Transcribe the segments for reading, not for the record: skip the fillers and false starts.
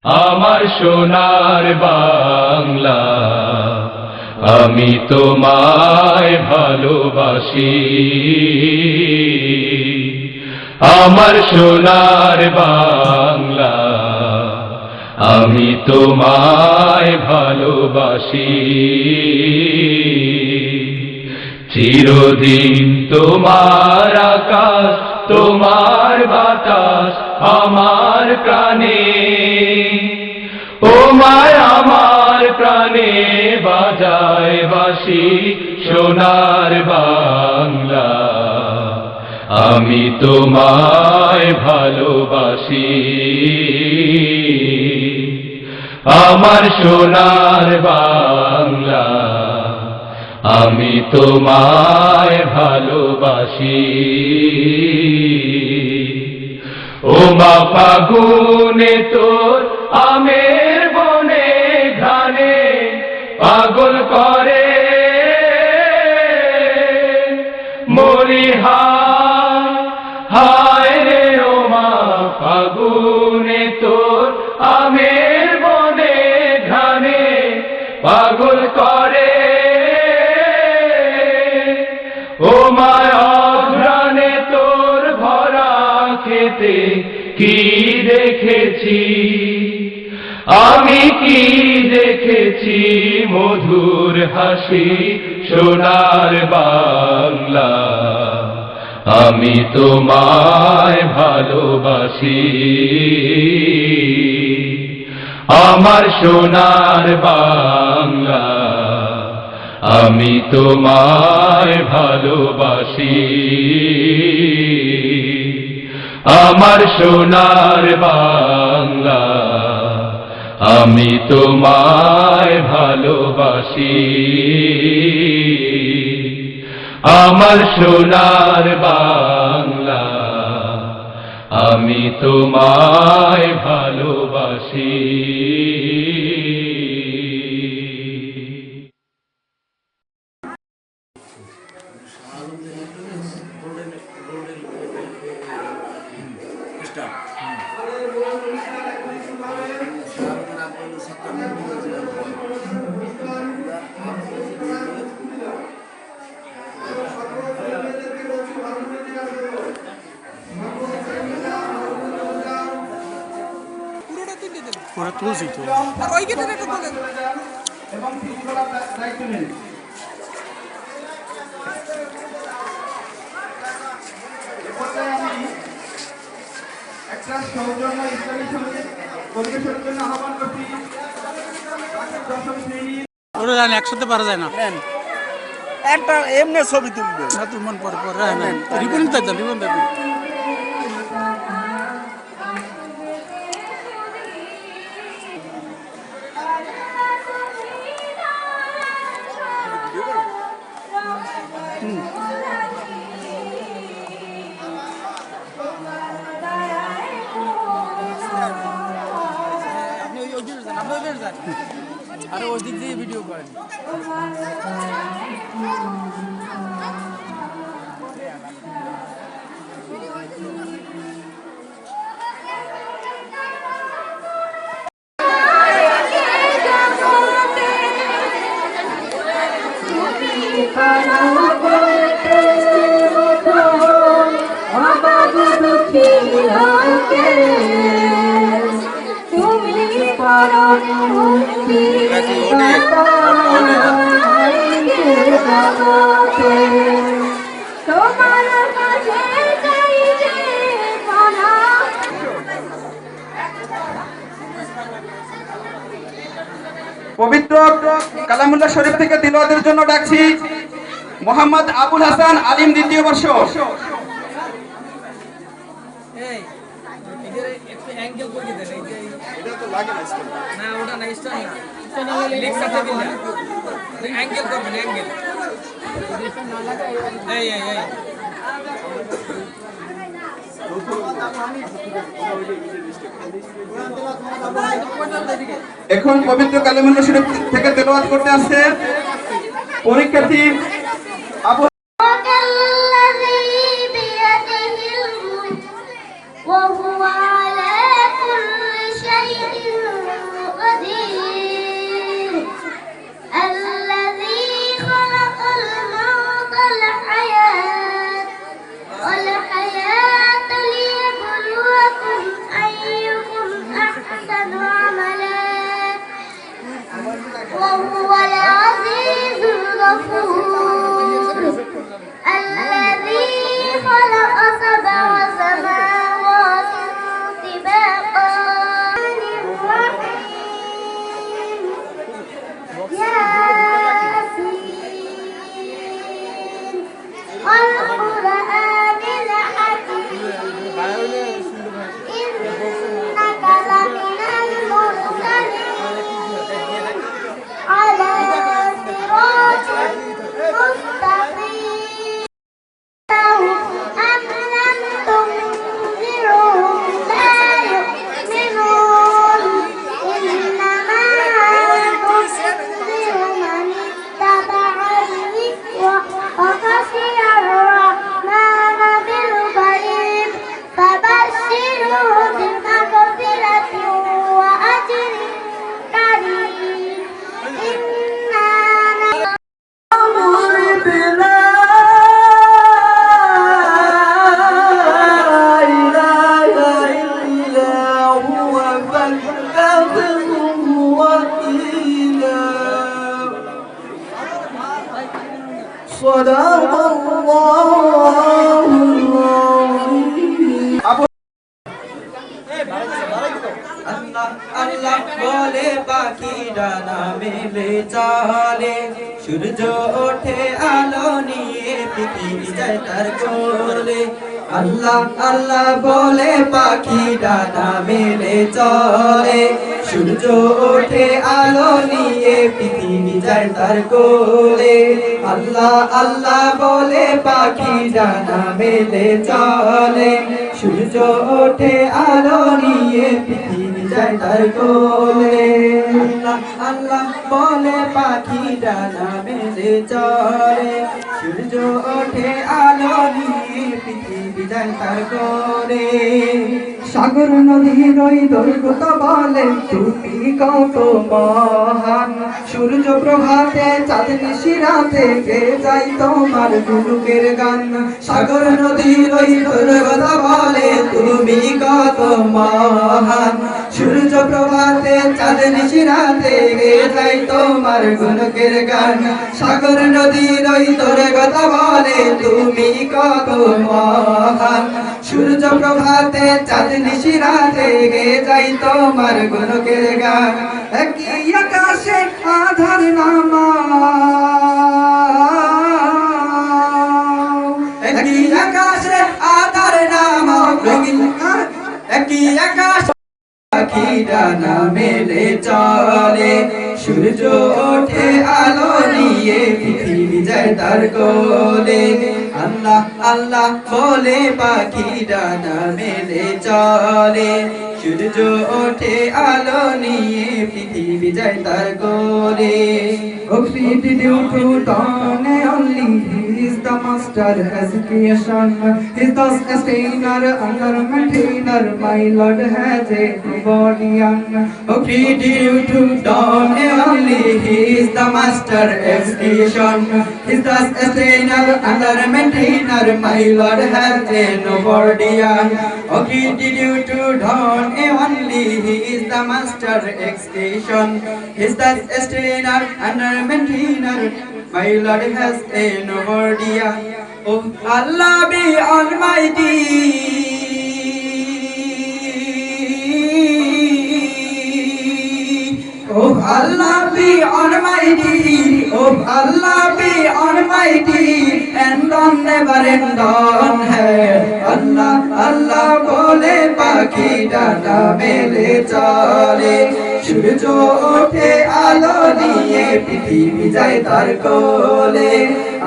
আমার সোনার বাংলা, আমি তোমায় ভালোবাসি। আমার সোনার বাংলা, আমি তোমায় ভালোবাসি। চিরদিন তোমার আকাশ, তোমার বাতাস আমার প্রাণে, ও মায় আমার প্রাণে বাজায় বাঁশি। সোনার বাংলা, আমি তোমায় ভালোবাসি। আমার সোনার বাংলা, আমি তোমায় ভালোবাসি। ও মা ফাগুনে তোর আমের বনে ঘ্রাণে পাগল করে মরি হায় রে। ও মা ফাগুনে তোর আমের বনে ঘ্রাণে পাগল করে। ও মা অঘ্রাণে তোর ভরা খেতে কি দেখেছি, আমি কি দেখেছি মধুর হাসি। সোনার বাংলা, আমি তোমায় ভালোবাসি। আমার সোনার বাংলা, আমি তোমায় ভালোবাসি। আমার সোনার বাংলা, আমি তোমায় ভালোবাসি। আমার সোনার বাংলা, আমি তোমায় ভালোবাসি। ওরা তুলছি তো ওই গেটের একটা বলেন এবং শৃঙ্খলা দায়িত্ব নিন। আমি একটা সৌজন্য ইসলামী সঙ্গীত পরিবেশনের জন্য আহ্বান করছি। দশম শ্রেণী ওরা জানে একসাথে পারা যায় না। একটা এমনি ছবি তুলবে না তুই মন পরে পরে রিবন দেন রিবন দেন। আরে ওই দিক দিয়ে ভিডিও করেন। পবিত্র কালামুল্লাহ শরীফ থেকে তিলাওয়াতের জন্য ডাকছি মোহাম্মদ আবুল হাসান আলিম, দ্বিতীয় বর্ষ। এখন পবিত্র কালামুল্লাহ শরীফ থেকে তেলাওয়াত করতে আসছে পরীক্ষার্থী আবু وهو على كل شيء إنك لمن المرسلين على صراط مستقيم أم لم تنذرهم لا يؤمنون إنما تنذر من اتبع الذكر وخشي الرحمن بالغيب فبشره بمغفرة وأجر كريم إنا صدق الله العظيم আল্লাহ আল্লাহ বলে পাখি ডানা মেলে চলে সূর্য ওঠে আলো নিয়ে পৃথিবী যায় তার কোলে আল্লাহ আল্লাহ বলে পাখি ডানা মেলে চলে সূর্য ওঠে আলো নিয়ে পৃথিবী যায় তার কোলে আল্লাহ আল্লাহ বলে পাখি ডানা মেলে চলে সূর্য ওঠে আলো নিয়ে পৃথিবী যায় তার কোলে আল্লাহ আল্লাহ বলে পাখি ডানা মেলে চলে সূর্য ওঠে আলো নিয়ে পৃথিবী যায় তার কোলে সাগর নদীর ওই দৈর্ঘ্য বলে তুমি কত মহান সূর্য প্রভাতে চাঁদ নিশিরাতে গে যাই তোমার গুলুকের গান সাগর নদীর ওই দৈর্ঘ্য বলে তুমি কত মহান সূর্য প্রভাতে চাঁদ নিশিরাতে গে যাই তোমার গুলুকের গান সাগর নদীর ওই দৈর্ঘ্য বলে তুমি কত মহান সূর্য প্রভাতে চাঁদ নিশিরাতে গে যাই তোমার গুণকের গান একই আকাশে আধার নামা একই আকাশে আধার নামা একই আকাশ পাখি ডানা মেলে চলে সূর্য ওঠে আলো নিয়ে পৃথিবী যায় তার কোলে আল্লাহ আল্লাহ বলে পাখি ডানা মেলে চলে সূর্য ওঠে আলো নিয়ে পৃথিবী যায় তার কোলে Created you to dawn only He is the master has creation He is the sustainer and maintainer My Lord has a body created you to dawn only He is the master has creation He is the sustainer and maintainer My Lord has a body created you to dawn only He is the master execution He is the sustainer and maintainer My Lord has a nobody Oh Allah be almighty Oh Allah be almighty Oh Allah be almighty and on never end on hai Allah Allah bole pakhi dana mele chale সূর্য ওঠে আলো নিয়ে পৃথিবী যায় তার কোলে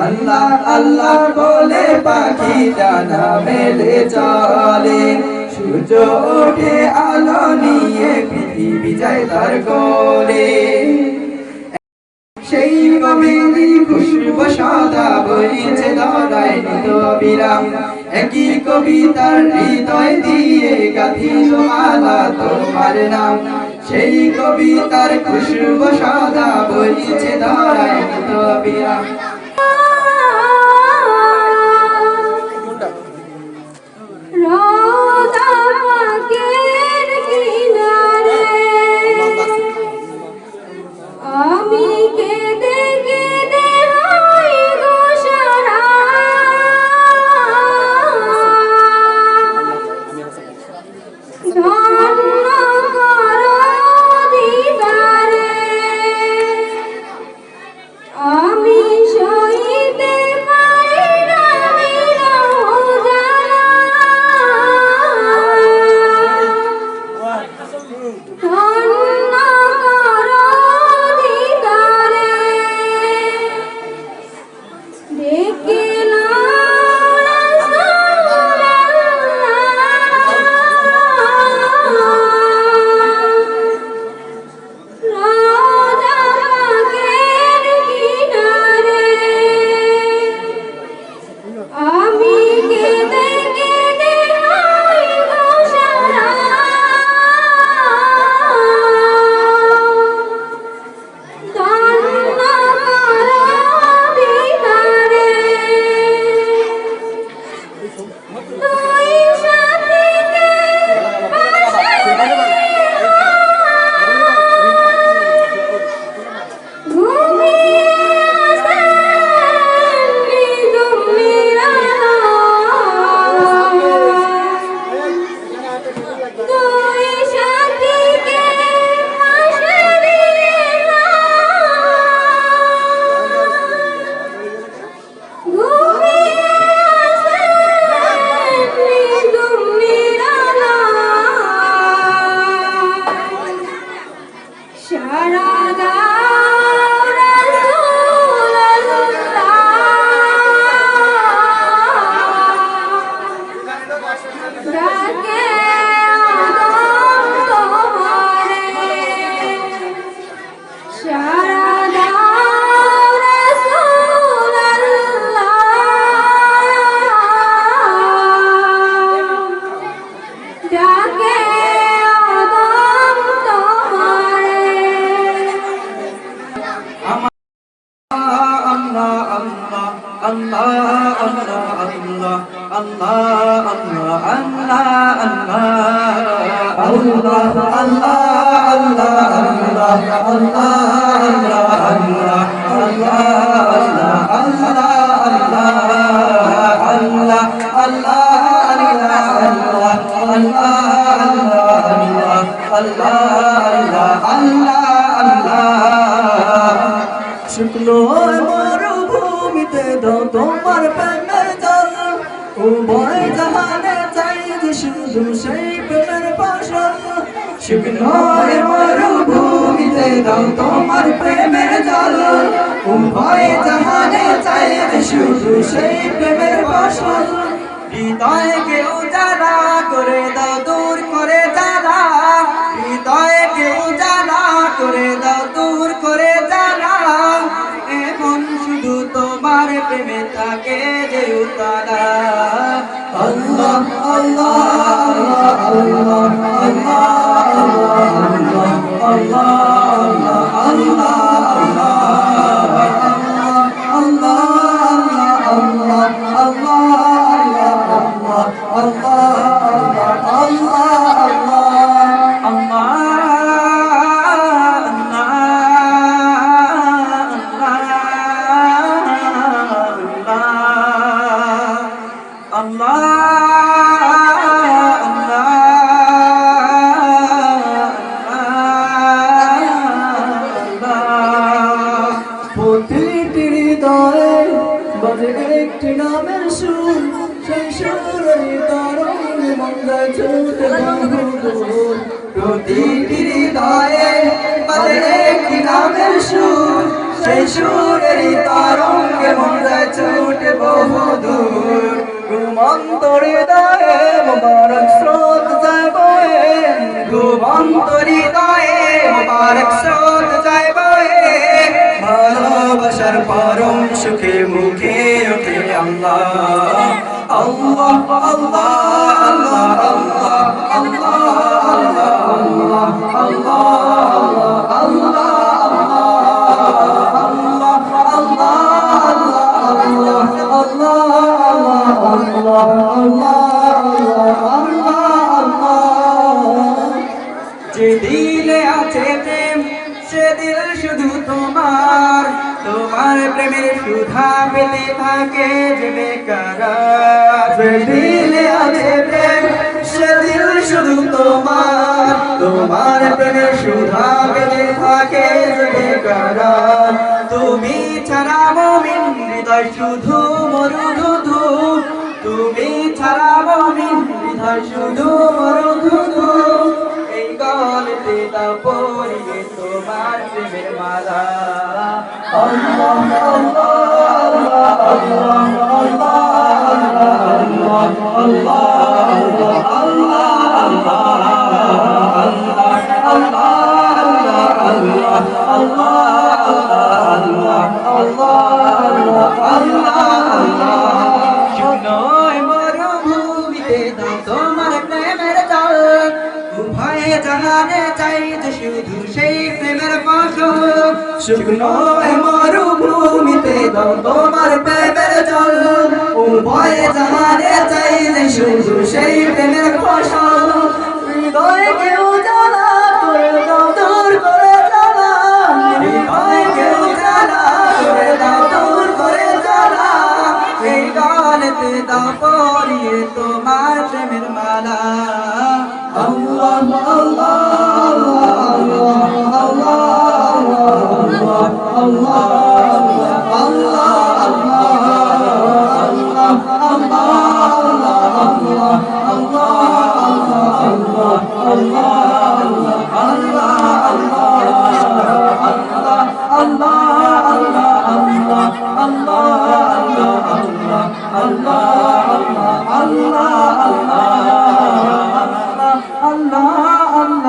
আল্লাহ আল্লাহ বলে পাখি ডানা মেলে চলে সূর্য ওঠে আলো নিয়ে পৃথিবী যায় তার কোলে সেই কবির খুশবু সদা বইছে ধরায় নিত বিরাম একই কবিতার হৃদয় দিয়ে গাঁথিল মালা তোমার নাম সেই কবিতার খুশবু সদা বইছে ধরায় নিত বিরাম আমি কেঁদে কেঁদে হই গো সারা ধন্য করো দিদারে আমি সইতে পারি না বিরহ জ্বালা ডাকে আদম তোমারে শুকনো মরুভূমিতে দাও তোমার প্রেমের জল উভয় জাহানে চাই যে শুধু সেই প্রেমের ফসল শুকনো মরুভূমিতে দাও তোমার প্রেমের জল উভয় জাহানে চাই যে শুধু সেই প্রেমের ফসল হৃদয়কে উজালা করে দাও দূর করে জ্বালা হৃদয়কে উজালা করে দাও দূর করে জ্বালা এখন শুধু তোমার প্রেমে থাকে যে উতালা আল্লাহ আল্লাহ আল্লাহ আল্লাহ আল্লাহ প্রতিটি হৃদয়ে বাজে একটি নামের সুর সেই সুরের তরঙ্গে মন্দা ছুটে বহুদূর প্রতিটি হৃদয়ে বাজে একটি নামের সুর সেই সুরের তরঙ্গে মন্দা ছুটে বহুদূর ঘুমন্ত হৃদয়ে মুবারক স্রোত যায় বয়ে ঘুমন্ত হৃদয়ে মুবারক স্রোত যায় বয়ে ভালোবাসার পরম সুখে মুখে ওঠে আল্লাহ আল্লাহ আল্লাহ আল্লাহ আল্লাহ আল্লাহ আল্লাহ যে দিলে আছে প্রেম সে দিল শুধু তোমার তোমার প্রেমের সুধা পেতে থাকে যে বেকার যে দিলে আছে প্রেম সে দিল শুধু তোমার তোমার প্রেমের সুধা পেতে থাকে যে বেকার তুমি ছাড়া মুমিন হৃদয় শুধু মরুধু তুমি ছাড়া মুমিন হৃদয় শুধু মরুধু এই গলতে দাও পরিয়ে তোমার প্রেমের মালা আল্লাহ আল্লাহ আল্লাহ মরুভূমিতে দাও তোমার প্রেমের জল উভয়ে জাহানে চাই যে শুধু সেই প্রেমের ফসল শুকনো মরুভূমিতে দাও তোমার প্রেমের জল উভয়ে জাহানে চাই যে শুধু সেই প্রেমের ফসল হৃদয়কে উজালা করে দাও দূর করে জ্বালা হৃদয়কে উজালা করে দাও দূর করে জ্বালা এই গানেতে দাও পরিয়ে তোমার প্রেমের মালা আল্লাহ Allah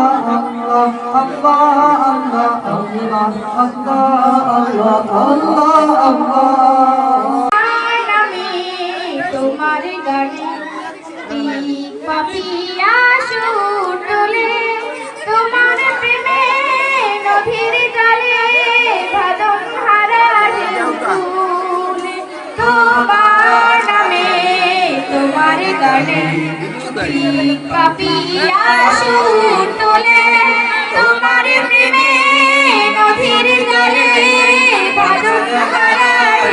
গানে পাপিয়া সুর তোলে তোমার প্রেমে নদীর জলে বাদল হারায়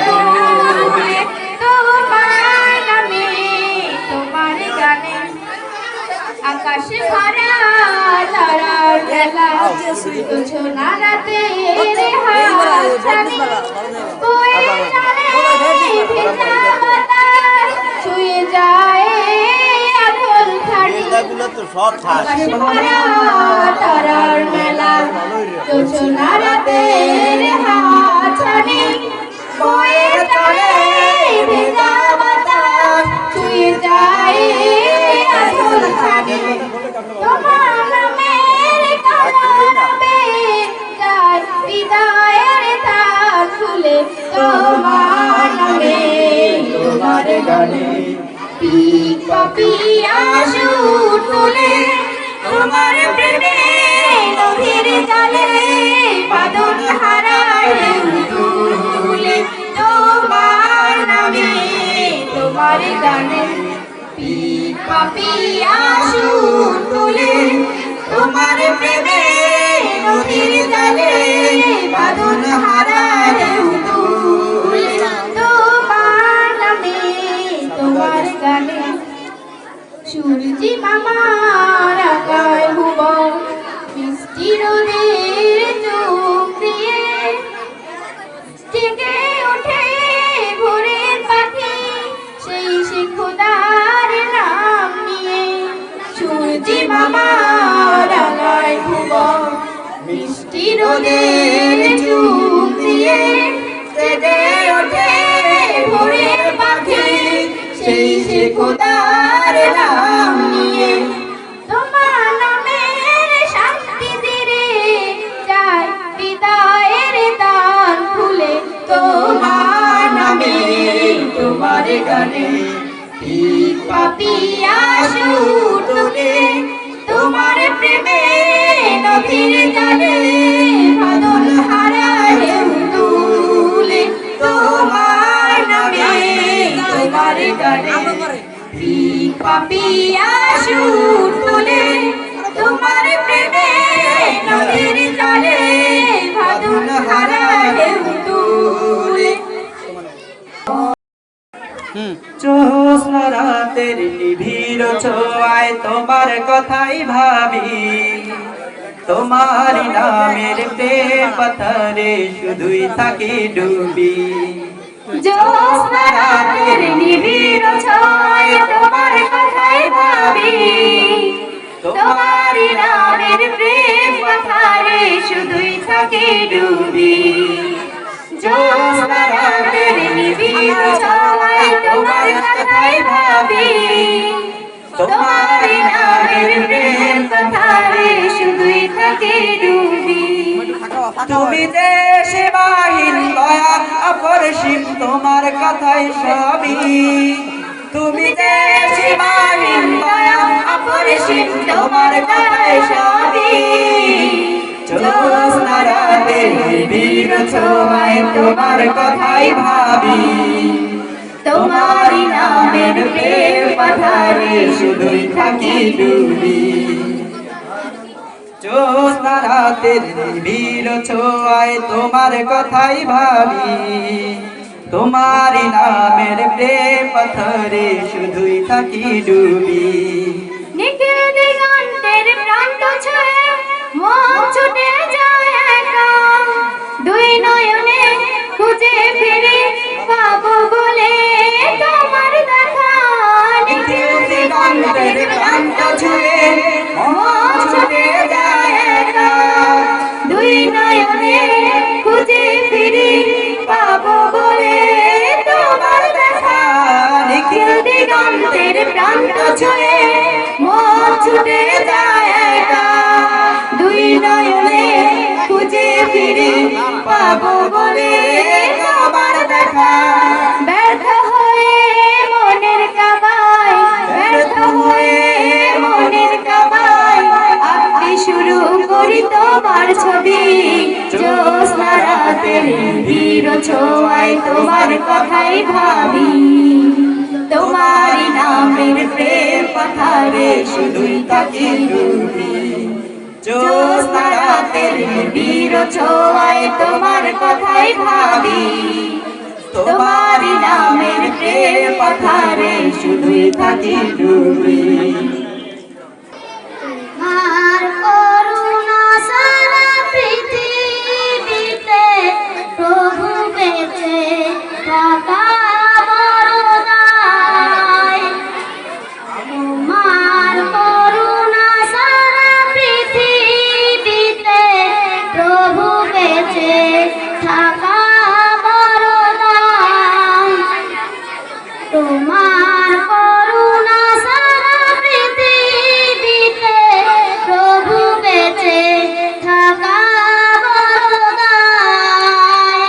তোলে তোমার নামে তোমার গানে আকাশ ভরা তারার বেলা ছোনা রাতে হাতছানি বয়ে চলে ভেজা বাতাস ছুঁয়ে যায় আঁচল খানি আকাশ ভরা তারার মেলা ছোনা রাতে হাতছানি বয়ে চলে ভেজা বাতাস ছুঁয়ে যায় আঁচল খানি তোমার নামের কারণে যায় হৃদয়ের তার খুলে তোমার নামে তোমার গানে পাপিয়া সুর তোলে তোমার প্রেমে নদীর জলে বাদল হারায় তুলে তোমার নামে তোমার গানে পাপিয়া সুর তোলে তোমার প্রেমে নদীর জলে বাদল হারায় তুলে তোমার নামে তোমার গানে সূর্যি মামার আকায় ভুবন মিষ্টি রোদের চোখ দিয়ে জেগে ওঠে ভোরের পাখি সেই সে খোদার নাম নিয়ে সূর্যি মামার আকায় ভুবন মিষ্টি রোদের চোখ দিয়ে জেগে ওঠে ভোরের পাখি সেই সে খোদার নাম নিয়ে তোমার নামের শান্তি দিরে যায় হৃদয়ের দান খুলে তোমার নামে তোমার গানে পাপিয়া সুর তোলে তোমার প্রেমে নদীর জলে বাদল হারায় তুলে তোমার নামে তোমার গানে পাপিয়া সুর তোলে তোমার প্রেমে নদীর জলে বাদল হারায় তুলে জ্যোৎস্না রাতের নিবিড় ছোঁয়ায় তোমার কথাই ভাবি তোমার নামের প্রেম পাথরে শুধুই থাকি ডুবি জ্যোৎস্না রাতের নিবিড় ছোঁয়ায় তোমার কথাই ভাবি তোমার নামের প্রেম পাথরে শুধুই থাকি ডুবি জ্যোৎস্না রাতের নিবিড় ছোঁয়ায় তোমার কথাই ভাবি তোমার নামের প্রেম পাথরে শুধুই থাকি ডুবি তুমি যে সেবাহীন দয়া অপরিসীম তোমার কথাই সবই তুমি যে সেবাহীন দয়া অপরিসীম তোমার কথাই সবই জ্যোৎস্না রাতের নিবিড় ছোঁয়ায় তোমার কথাই ভাবি তোমার নামের প্রেম পাথরে শুধুই থাকি ডুবি জ্যোৎস্না রাতের নিবিড় ছোঁয়ায় তোমার কথাই ভাবি তোমার নামের প্রেম পাথরে শুধুই থাকি ডুবি নিখিল দিগন্তের প্রান্ত ছুঁয়ে মন ছুটে যায় একা দুই নয়নে খুঁজে ফিরে পাবো বলে তোমার দেখা নিখিল দিগন্তের প্রান্ত ছুঁয়ে মন ছুটে যায় একা দুই নয়নে খুঁজে ফিরে পাবো বলে তোমার দেখা নিখিল দিগন্তের প্রান্ত ছুঁয়ে মন ছুটে যায় একা দুই নয়নে খুঁজে ফিরে পাবো বলে তোমার দেখা ব্যর্থ হয়ে মনের কাবায় ব্যর্থ হয়ে মনের কাবায় আঁকতে শুরু করি তোমার ছবি জ্যোৎস্না রাতের নিবিড় ছোঁয়ায় তোমার কথাই ভাবি তোমারি নামের প্রেম পাথারে শুধুই থাকি ডুবি জ্যোৎস্না রাতের নিবিড় ছোঁয়ায় তোমার কথাই ভাবি তোমারি নামের প্রেম পাথারে শুধুই থাকি ডুবি আর করুণা সারা পৃথিবীতে প্রভু বেঁচে থাকা বড় দায় তোমার করুণা সারা পৃথিবীতে প্রভু বেঁচে থাকা বড় দায় তোমার করুণা সারা পৃথিবীতে প্রভু বেঁচে থাকা বড় দায়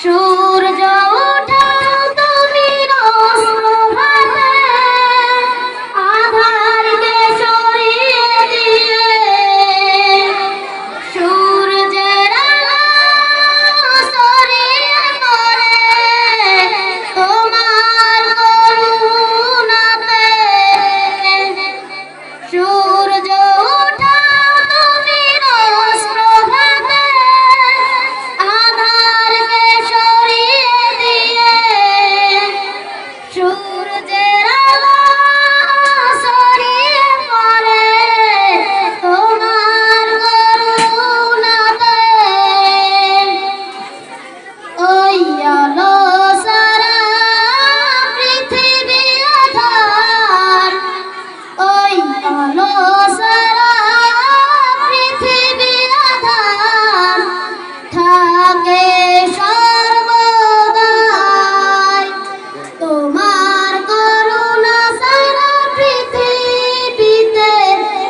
সূর্য ওঠাও তুমি রোজভাবে আধারকে সরিয়ে দিয়ে সূর্যের আলো সরিয়ে পড়ে তোমার করুণাতে সূর্য ওঠাও তুমি রোজ প্রভাতে আধারকে সরিয়ে দিয়ে সূর্যের আলো সরিয়ে পড়ে তোমার করুণাতে ওই আলো সারা পৃথিবী আধার ওই আলো সারা পৃথিবী আধার থাকে সর্বদাই তোমার করুণা সারা পৃথিবীতে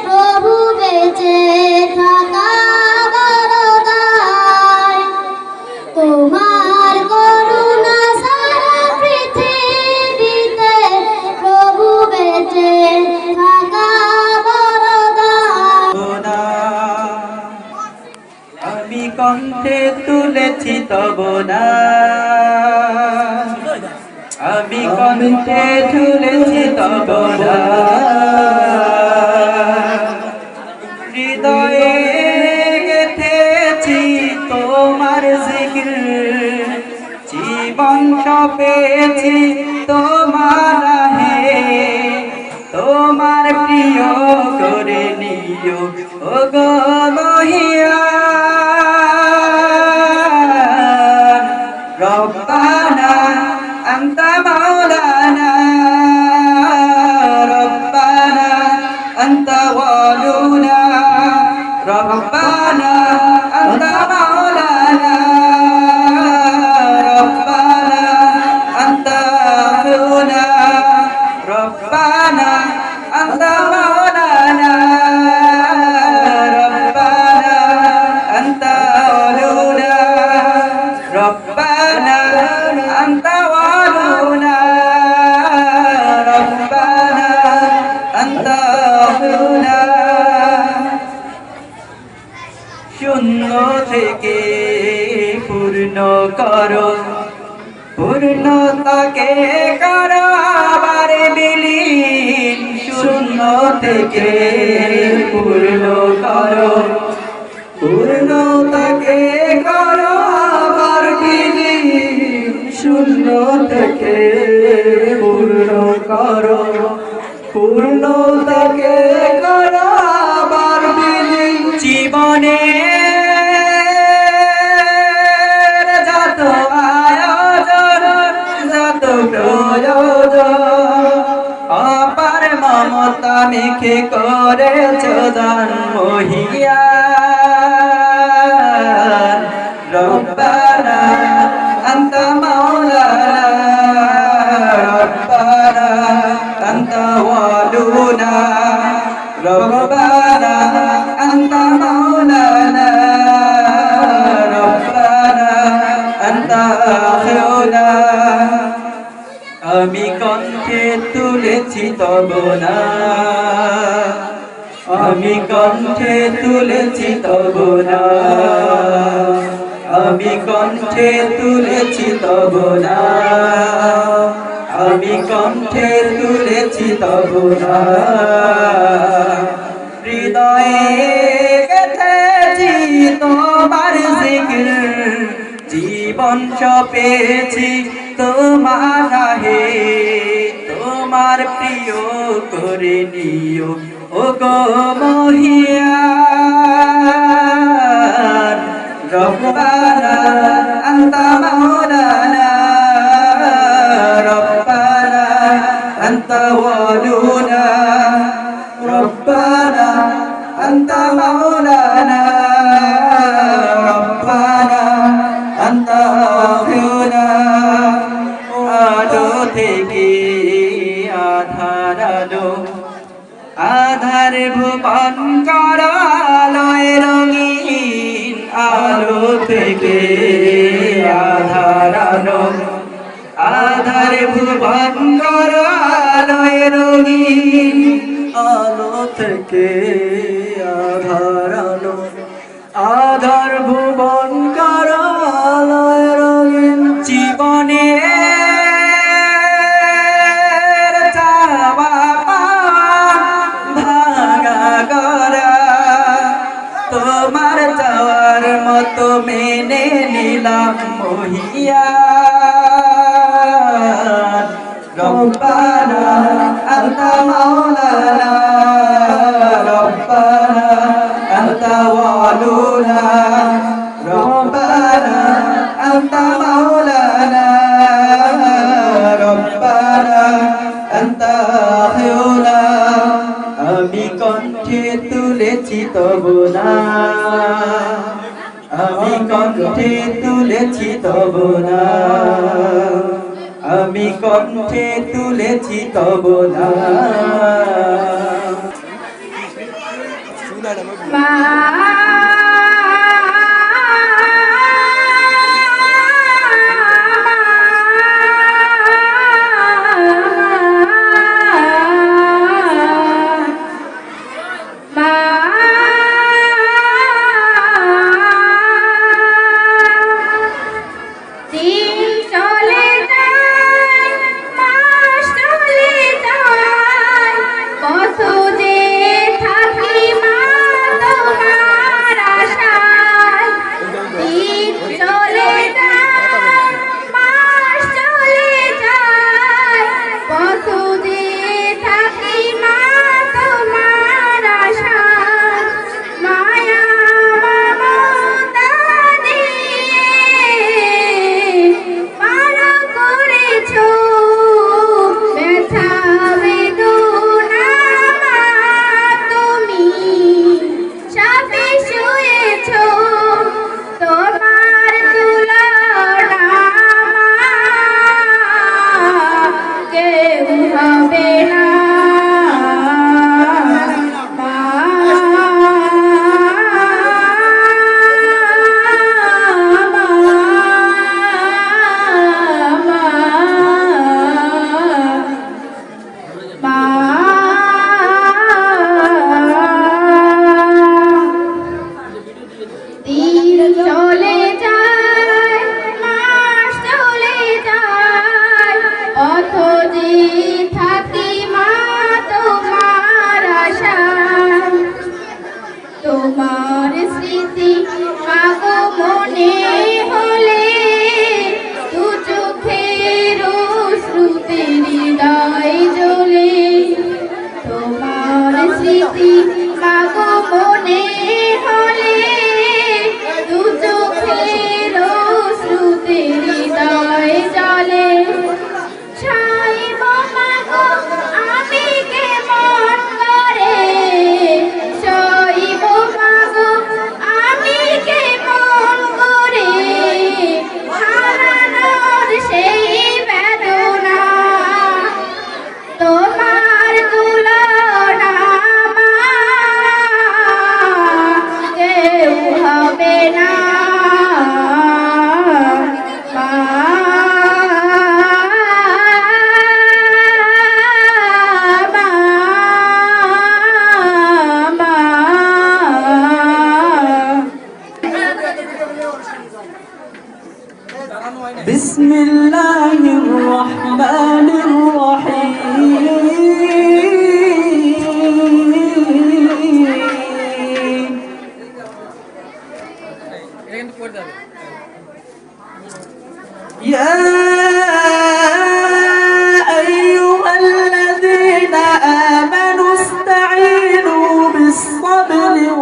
প্রভু বেঁচে থাকা বড় দায় তোমার করুণা সারা পৃথিবীতে প্রভু বেঁচে থাকা বড় দায় আমি কণ্ঠে তুলেছি তব না আমি কণ্ঠে তুলেছি তব না হৃদয়ে গেথেছি তোমার জিকির জীবন সপেছি তোমার রাহে তোমার প্রিয় করে নিও ও গো মহিয়ান রব্বানা আনতা মাওলানা রব্বানা আনতা ওয়ালুনা রব্বানা আনতা মাওলানা রব্বানা আনতা আখুনা রব্বানা আনতা মাওলানা রব্বানা আনতা ওয়ালুনা রব্বানা আনতা ওয়ালুনা রব্বানা আনতা আখুনা শূন্য থেকে পূর্ণ করো পূর্ণতাকে করো আবার বিলীন শূন্য থেকে পূর্ণ করো পূর্ণতাকে করো আবার বিলীন শূন্য থেকে পূর্ণ করো পূর্ণতাকে করো আবার বিলীন জীবনে যত আয়োজন যত প্রয়োজন অপার মমতা মেখে করেছ দান মহিয়ান রব্বানা আনতা মাওলানা রব্বানা আনতা ওয়ালুনা রব্বানা আনতা মাওলানা রব্বানা আনতা আখুনা আমি কণ্ঠে তুলেছি তব না আমি কণ্ঠে তুলেছি তব না আমি কণ্ঠে তুলেছি তব না আমি কণ্ঠে তুলেছি তব নাম হৃদয়ে গেঁথেছি তোমার জিকির জীবন সপেছি তোমার রাহে তোমার প্রিয় করে নিও ও গো মহিয়ান রব্বানা আনতা মাওলানা রব্বানা আনতা ওয়ালুনা রব্বানা আনতা মাওলানা রব্বানা আনতা ওয়ালুনা আলো থেকে আধার আলো আধার ভুবন করালয় রঙিন আলো থেকে আধার আলো আধার ভুবন করালয় রঙিন আলো থেকে আধার আলো আধার ভুবন করালয় রঙিন জীবনে তোমার যাওয়ার মতো মেনে নিলাম মহিয়ান রব্বানা আনতা মাওলানা রব্বানা আনতা ওয়ালুনা রব্বানা আনতা মাওলানা রব্বানা আনতা আখিউনা আমি কণ্ঠে তুলেছি তব নাম আমি কণ্ঠে তুলেছি তব নাম আমি কণ্ঠে তুলেছি তব নাম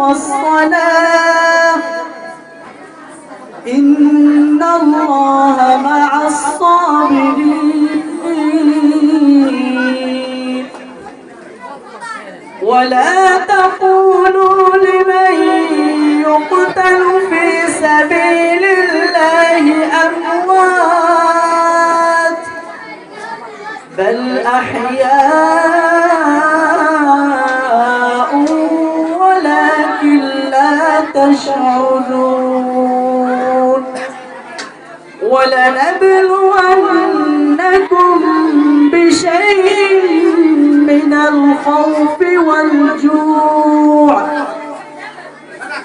والصلاة إن الله مع الصابرين ولا تقولوا لمن يقتل في سبيل الله أموات بل أحياء ولكن لا تشعرون ولنبلونكم بشيء من الخوف والجوع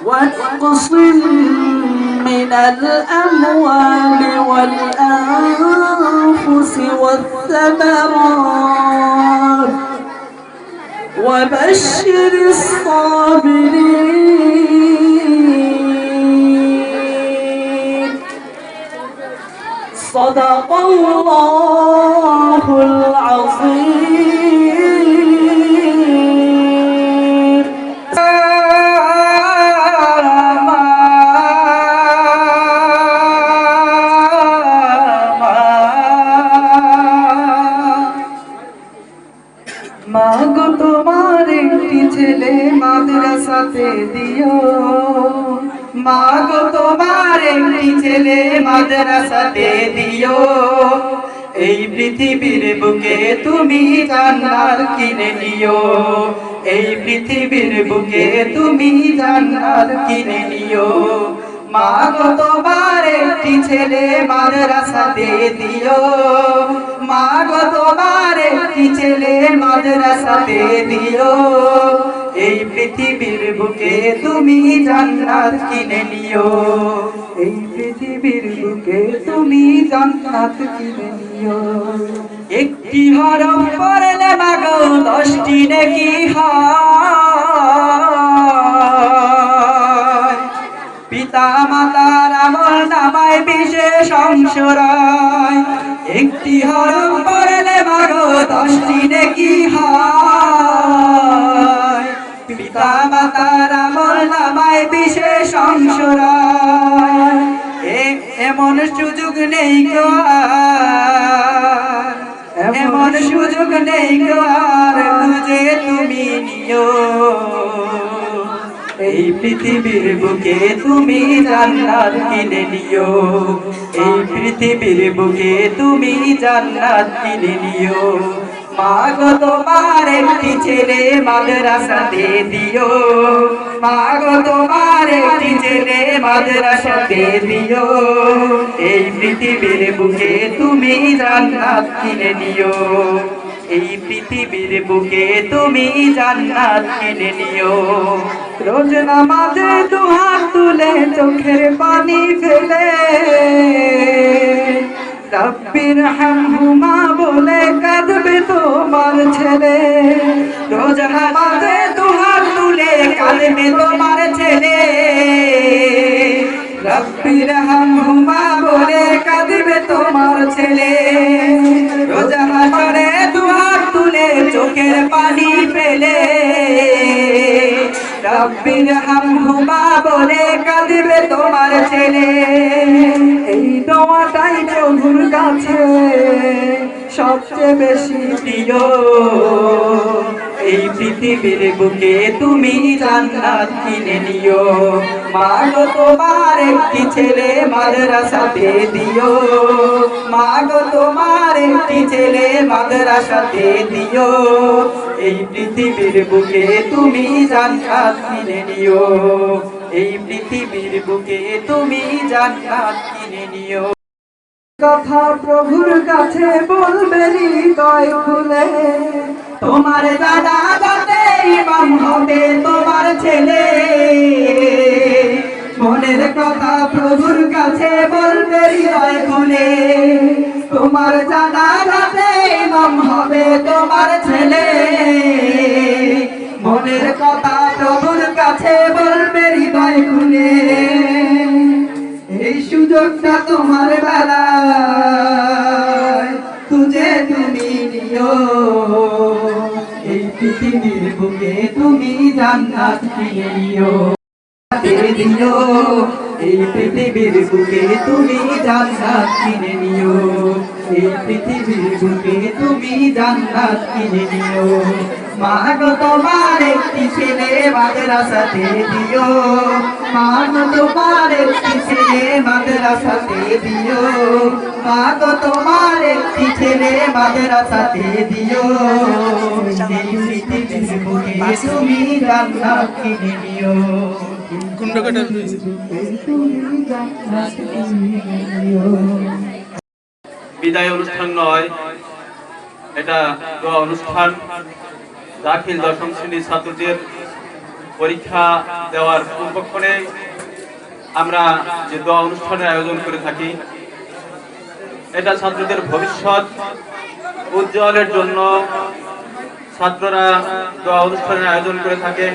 ونقص من الأموال والأنفس والثمرات وبشر الصابرين صدق الله العظيم মাগো তোমার একটি ছেলে মাদ্রাসাতে দিও মাগো তোমার একটি ছেলে মাদ্রাসাতে দিও এই পৃথিবীর বুকে তুমি জান্নাত কিনে নিও এই পৃথিবীর বুকে তুমি জান্নাত কিনে নিও মাগো তোমার একটি ছেলে মাদ্রাসাতে দিও মাগো তোমার একটি ছেলে মাদ্রাসাতে দিও এই পৃথিবীর বুকে তুমি জান্নাত কিনে নিও এই পৃথিবীর বুকে তুমি জান্নাত কিনে নিও একটি হরফ পড়লে মাগো 10টি নেকি হয় পিতা মাতার আমল নামায় বিশেষ অংশ রয় একটি হরফ পড়লে মাগো 10টি নেকি হয় পিতা মাতার আমল নামায় বিশেষ অংশ রয় এমন সুযোগ নেই গো আর এমন সুযোগ নেই গো আর খুঁজে তুমি নিও এই পৃথিবীর বুকে তুমি জান্নাত কিনে নিও এই পৃথিবীর বুকে তুমি জান্নাত কিনে নিও মাগো তোমার একটি ছেলে মাদ্রাসাতে দিও মাগো তোমার একটি ছেলে মাদ্রাসাতে দিও এই পৃথিবীর বুকে তুমি জান্নাত কিনে নিও এই পৃথিবীর বুকে তুমি জান্নাত কিনে নিও রোজ নামাজে দুহাত তুলে চোখের পানি ফেলে রব্বির হামহুমা বলে কাঁদবে তোমার ছেলে রোজ নামাজে দুহাত তুলে কাঁদবে তোমার ছেলে রব্বির হামহুমা বলে কাঁদবে তোমার ছেলে রোজ হাসরে দুহাত তুলে চোখের পানি ফেলে রব্বির হামহুমা বলে কাঁদবে তোমার ছেলে এই দোয়াটাই প্রভুর কাছে সবচেয়ে বেশি প্রিয় এই পৃথিবীর বুকে তুমি জান্নাত কিনে নিও মাগো তোমার একটি ছেলে মাদ্রাসাতে দিও মাগো তোমার একটি ছেলে মাদ্রাসাতে দিও এই পৃথিবীর বুকে তুমি জান্নাত কিনে নিও এই পৃথিবীর বুকে তুমি জান্নাত কিনে নিও কথা প্রভুর কাছে বলবে হৃদয় খুলে তোমার দাদা যাতে ইমাম হবে তোমার ছেলে মনের কথা প্রভুর কাছে বলবে হৃদয় খুলে তোমার দাদা যাতে ইমাম হবে তোমার ছেলে মনের কথা প্রভুর কাছে বলবে হৃদয় খুলে এই সুযোগটা তোমার বেলায় তুঝে তুমি নিও এই পৃথিবীর বুকে তুমি জান্নাত কিনে নিও দিও এই পৃথিবীর বুকে তুমি জান্নাত কিনে নিও এই পৃথিবীর বুকে তুমি জান্নাত কিনে নিও মা গো তোমার একটি ছেলে মাদ্রাসাতে দিও মা গো তোমার একটি ছেলে মাদ্রাসাতে দিও মা গো তোমার একটি ছেলে মাদ্রাসাতে দিও এই পৃথিবীর বুকে তুমি জান্নাত কিনে নিও কুন্ডকাটা বিদায় অনুষ্ঠান নয়, এটা দোয়া অনুষ্ঠান। দাখিল দশম শ্রেণীর ছাত্রদের পরীক্ষা দেওয়ার পূর্বক্ষণে আমরা যে দোয়া অনুষ্ঠানের আয়োজন করে থাকি, এটা ছাত্রদের ভবিষ্যৎ উজ্জ্বলের জন্য ছাত্ররা দোয়া অনুষ্ঠানের আয়োজন করে থাকে।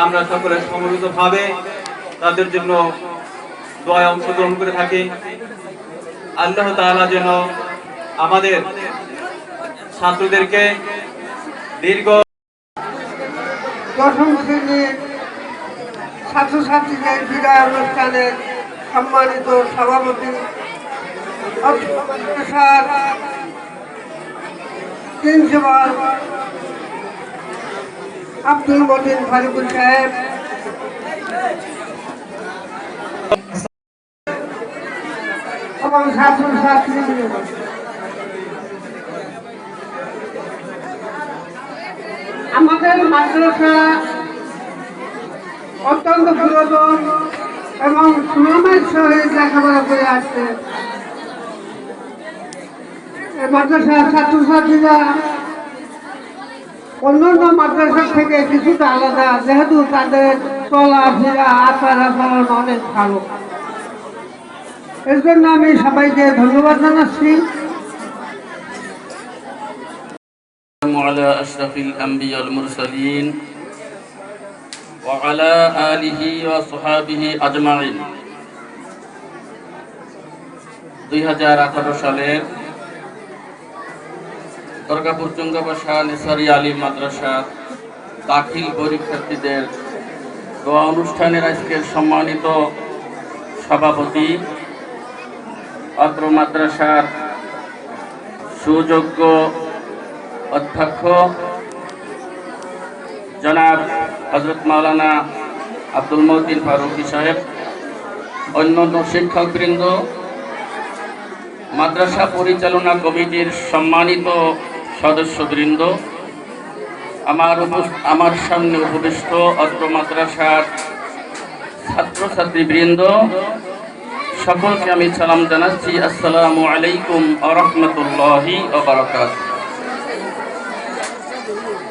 আমরা সকলে সমবেতভাবে তাদের জন্য দোয়ায় অংশগ্রহণ করে থাকি। আল্লাহ তাআলা যেন আমাদের ছাত্রদেরকে দীর্ঘ দশম শ্রেণীর ছাত্রছাত্রীদের বিদায় অনুষ্ঠানের সম্মানিত সভাপতি স্যার প্রিন্সিপাল আব্দুল মতিন ফারুকুল সাহেব, এবং ছাত্রছাত্রী আমাদের মাদ্রাসা অত্যন্ত পুরাতন এবং সুনামের সহিত লেখাপড়া করে আসছে। এই মাদ্রাসার ছাত্রছাত্রীরা অন্যান্য মাদ্রাসার থেকে কিছুটা আলাদা, যেহেতু তাদের চলাফেরা আচার আচরণ অনেক ভালো। এর জন্য আমি সবাইকে ধন্যবাদ জানাচ্ছি। على أشرف الأنبياء والمرسلين وعلى آله وصحابه أجمعين 2018 সালের দুর্গাপুর চুঙ্গাবাসা নেসারি আলিম মাদ্রাসা দাখিল পরীক্ষার্থীদের দোয়া অনুষ্ঠানের আজকের সম্মানিত সভাপতি, অত্র মাদ্রাসার সুযোগ্য অধ্যক্ষ জনাব হযরত মাওলানা আব্দুল মতিন ফারুকি সাহেব, অন্যান্য শিক্ষকবৃন্দ, মাদ্রাসা পরিচালনা কমিটির সম্মানিত সদস্যবৃন্দ, আমার সামনে উপবিষ্ট অত্র মাদ্রাসার ছাত্রছাত্রীবৃন্দ, সকলকে আমি সালাম জানাচ্ছি। আসসালামু আলাইকুম ওয়া রাহমাতুল্লাহি ওয়া বারাকাতুহু।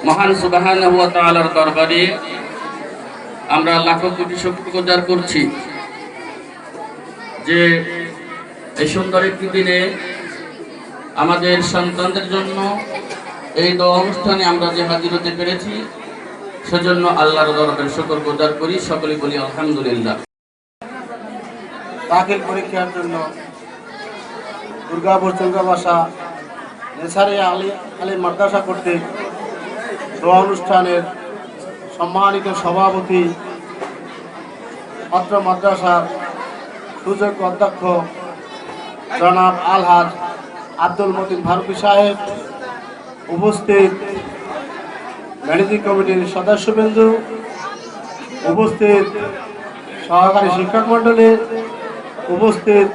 মহান সুবহানাহু ওয়া তাআলার দরবারে আমরা লাখো কোটি শুকরিয়া করছি যে এই সুন্দর একটি দিনে আমাদের সন্তানদের জন্য এই দোয়া অনুষ্ঠানে আমরা যে হাজির হতে পেরেছি, সেজন্য আল্লাহর দরবারে শুকরগুজার করি। সকলে বলি আলহামদুলিল্লাহ। দাখিল পরীক্ষার জন্য দুর্গাপুর চুঙ্গাবাসা নেসারি আলিম মাদ্রাসা কর্তৃক দোয়া অনুষ্ঠানের সম্মানিত সভাপতি, অত্র মাদ্রাসার সুযোগ্য অধ্যক্ষ জনাব আলহাজ আব্দুল মতিন ফারুকি সাহেব, উপস্থিত ম্যানেজিং কমিটির সদস্যবৃন্দ, উপস্থিত সহকারী শিক্ষক মণ্ডলী, উপস্থিত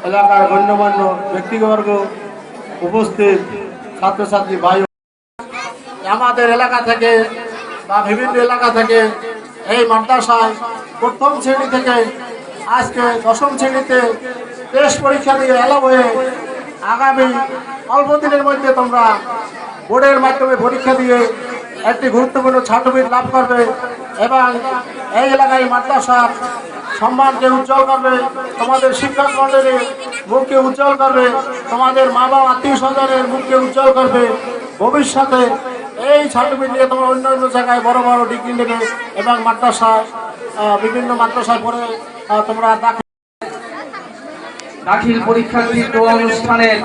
এলাকার গণ্যমান্য ব্যক্তিবর্গ, উপস্থিত ছাত্রছাত্রী ভাই, আমাদের এলাকা থেকে বা বিভিন্ন এলাকা থেকে এই মাদ্রাসায় প্রথম শ্রেণী থেকে আজকে দশম শ্রেণীতে টেস্ট পরীক্ষা দিয়ে এলাও হয়ে আগামী অল্প দিনের মধ্যে তোমরা বোর্ডের মাধ্যমে পরীক্ষা দিয়ে একটি গুরুত্বপূর্ণ সার্টিফিকেট লাভ করবে এবং এই এলাকায় মাদ্রাসার সম্মানকে উজ্জ্বল করবে, তোমাদের শিক্ষক মণ্ডলীর মুখকে উজ্জ্বল করবে, তোমাদের মা বাবা আত্মীয় স্বজনের মুখকে উজ্জ্বল করবে। ভবিষ্যতে এই সার্টিফিকেট নিয়ে তোমরা অন্য অন্য জায়গায় বড় বড় ডিগ্রি নেবে এবং মাদ্রাসায় বিভিন্ন মাদ্রাসায় পড়ে তোমরা দাখিল পরীক্ষার্থীর দোয়া অনুষ্ঠানের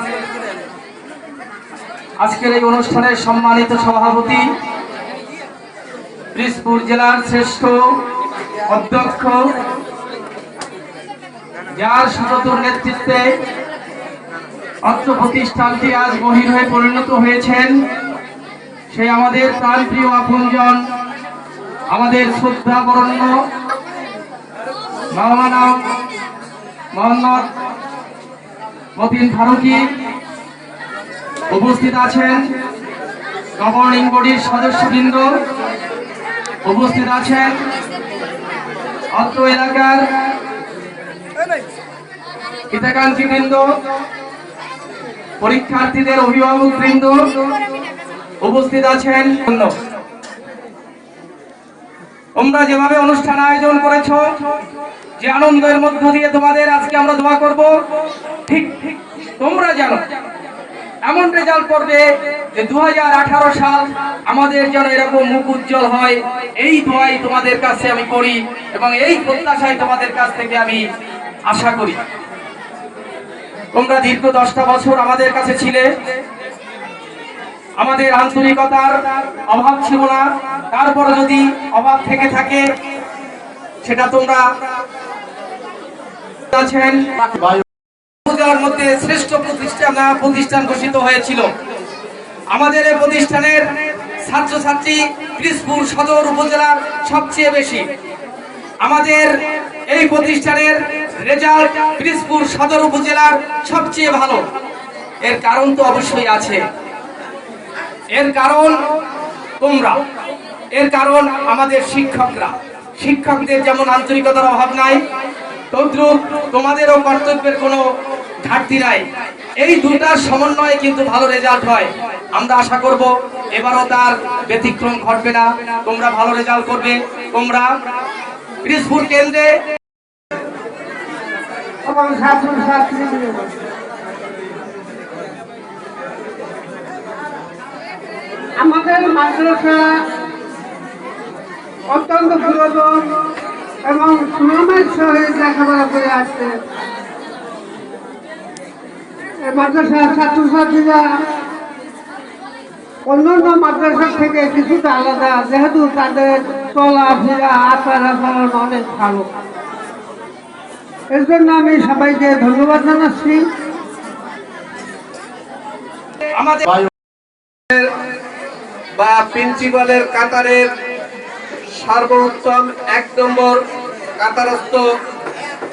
আজকের এই অনুষ্ঠানের সম্মানিত সভাপতি পিরোজপুর জেলার শ্রেষ্ঠ অধ্যক্ষ, যার সুদূর নেতৃত্বে অত্র প্রতিষ্ঠানটি আজ মহির হয়ে পরিণত হয়েছেন, সেই আমাদের প্রাণপ্রিয় আপনজন, আমাদের শ্রদ্ধা বরণ্য মাওলানা মোহাম্মদ মতিন ফারুকী উপস্থিত আছেন, গভর্নিং বডির সদস্যবৃন্দ উপস্থিত আছেন, অত্র এলাকার হিতাকাঙ্ক্ষীবৃন্দ, পরীক্ষার্থীদের অভিভাবকবৃন্দ উপস্থিত আছেন। তোমরা যেভাবে অনুষ্ঠান আয়োজন করেছো, যে আনন্দের মধ্য দিয়ে তোমাদের আজকে আমরা দোয়া করব, ঠিক তোমরা জানো এমন রেজাল্ট করবে যে 2018 সাল আমাদের যেন এরকম মুখ উজ্জ্বল হয়, এই দোয়াই তোমাদের কাছে আমি করি এবং এই প্রত্যাশাই তোমাদের কাছ থেকে আমি আশা করি। তোমরা দীর্ঘ 10টা বছর আমাদের কাছে ছিলে, আমাদের আন্তরিকতার অভাব ছিল না, তারপর যদি অভাব থেকে থাকে সেটা তোমরা আছেন। মধ্যে শ্রেষ্ঠ প্রতিষ্ঠান ঘোষিত হয়েছিল। আমাদের এই প্রতিষ্ঠানের ছাত্রছাত্রী পিরোজপুর সদর উপজেলার সবচেয়ে বেশি। আমাদের এই প্রতিষ্ঠানের রেজাল্ট পিরোজপুর সদর উপজেলার সবচেয়ে ভালো। এর কারণ তো অবশ্যই আছে, এর কারণ তোমরা, এর কারণ আমাদের শিক্ষকরা। শিক্ষকদের যেমন আন্তরিকতার অভাব নাই, তদ্রূপ তোমাদেরও কর্তব্যের কোনো ঘাটতি নাই। এই দুটার সমন্বয়ে কিন্তু ভালো রেজাল্ট হয়। আমরা আশা করব এবারও তার ব্যতিক্রম ঘটবে না, তোমরা ভালো রেজাল্ট করবে। তোমরা পিরোজপুর কেন্দ্রে এবং ছাত্রছাত্রী আমাদের মাদ্রাসা অত্যন্ত পুরাতন এবং সুনামের সহিত লেখাপড়া করে আসছে। এই মাদ্রাসার ছাত্রছাত্রীরা অন্যান্য মাদ্রাসার থেকে কিছুটা আলাদা, যেহেতু তাদের চলাফেরা আচার আচরণ অনেক ভালো। এর জন্য আমি সবাইকে ধন্যবাদ জানাচ্ছি। আমাদের বা প্রিন্সিপালের কাতারের সর্বোত্তম 1 নম্বর কাতারস্থ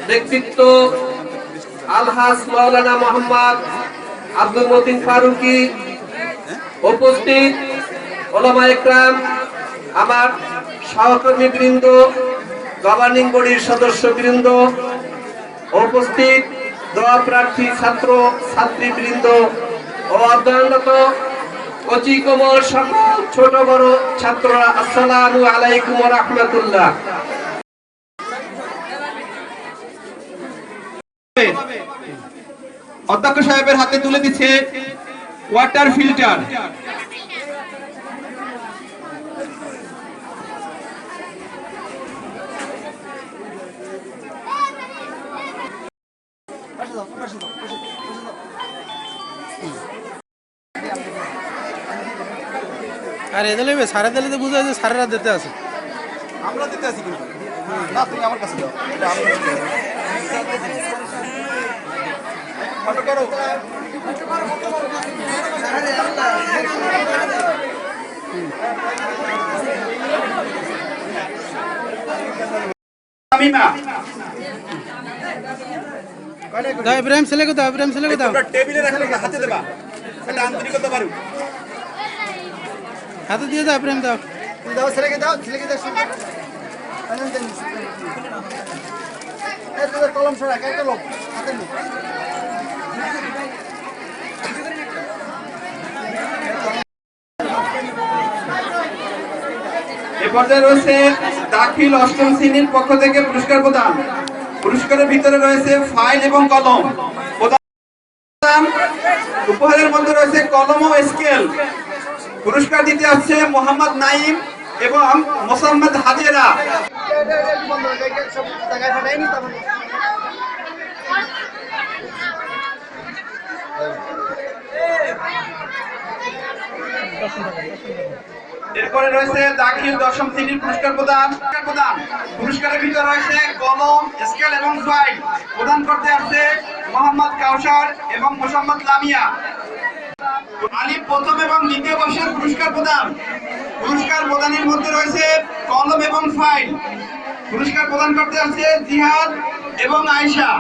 ব্যক্তিত্ব আলহাজ মাওলানা মোহাম্মদ আব্দুল মতিন ফারুকী, উপস্থিত ওলামা একরাম, আমার সহকর্মী বৃন্দ, গভর্নিং বডির সদস্যবৃন্দ, উপস্থিত দোয়া প্রার্থী ছাত্র ছাত্রীবৃন্দ ও অধ্যয়নরত কচি কোমল সকল ছোট বড় ছাত্ররা, আসসালামু আলাইকুম ওয়া রাহমাতুল্লাহ। অধ্যক্ষ সাহেবের হাতে তুলে দিচ্ছে ওয়াটার ফিল্টার। আর এদের লেবে সারা দিলে তো বুঝা যায় সারেরা দিতে আছে। আমরা দিতে আছি কিন্তু না, তুমি আমার কাছে দাও, এটা আমি ফটো করো। আমি না দাও ইব্রাহিম ছেলেকে দাও, ইব্রাহিম ছেলেকে দাও, টেবিলে রাখলে হাতে দেবা, এটা আন্তরিকতা পারু। হাতে দিয়ে দাও ইব্রাহিম, দাও দাও, ছেলেকে দাও, ছেলেকে দাও। তোদের কলম সরা, একটা লোক হাতে নে। এ পর্যায়ে রয়েছে দাখিল 8ম শ্রেণীর পক্ষ থেকে পুরস্কার প্রদান। পুরস্কারের ভিতরে রয়েছে ফাইল এবং কলম প্রদান। উপহারের মধ্যে রয়েছে কলম ও স্কেল। পুরস্কার দিতে আসছে মোহাম্মদ নাইম এবং মোসাম্মদ হাজেরা। এরপরে রয়েছে দাখিল দশম শ্রেণীর পুরস্কার প্রদান। পুরস্কারের ভিতরে রয়েছে কলম, স্কেল এবং ফাইল। প্রদান করতে আসছে মোহাম্মদ কাউসার এবং মোহাম্মদ লামিয়া। আলিফ প্রথম এবং দ্বিতীয় বর্ষের পুরস্কার প্রদান। পুরস্কার প্রদানের মধ্যে রয়েছে কলম এবং ফাইল। পুরস্কার প্রদান করতে আসছে জিহাদ এবং আয়েশা।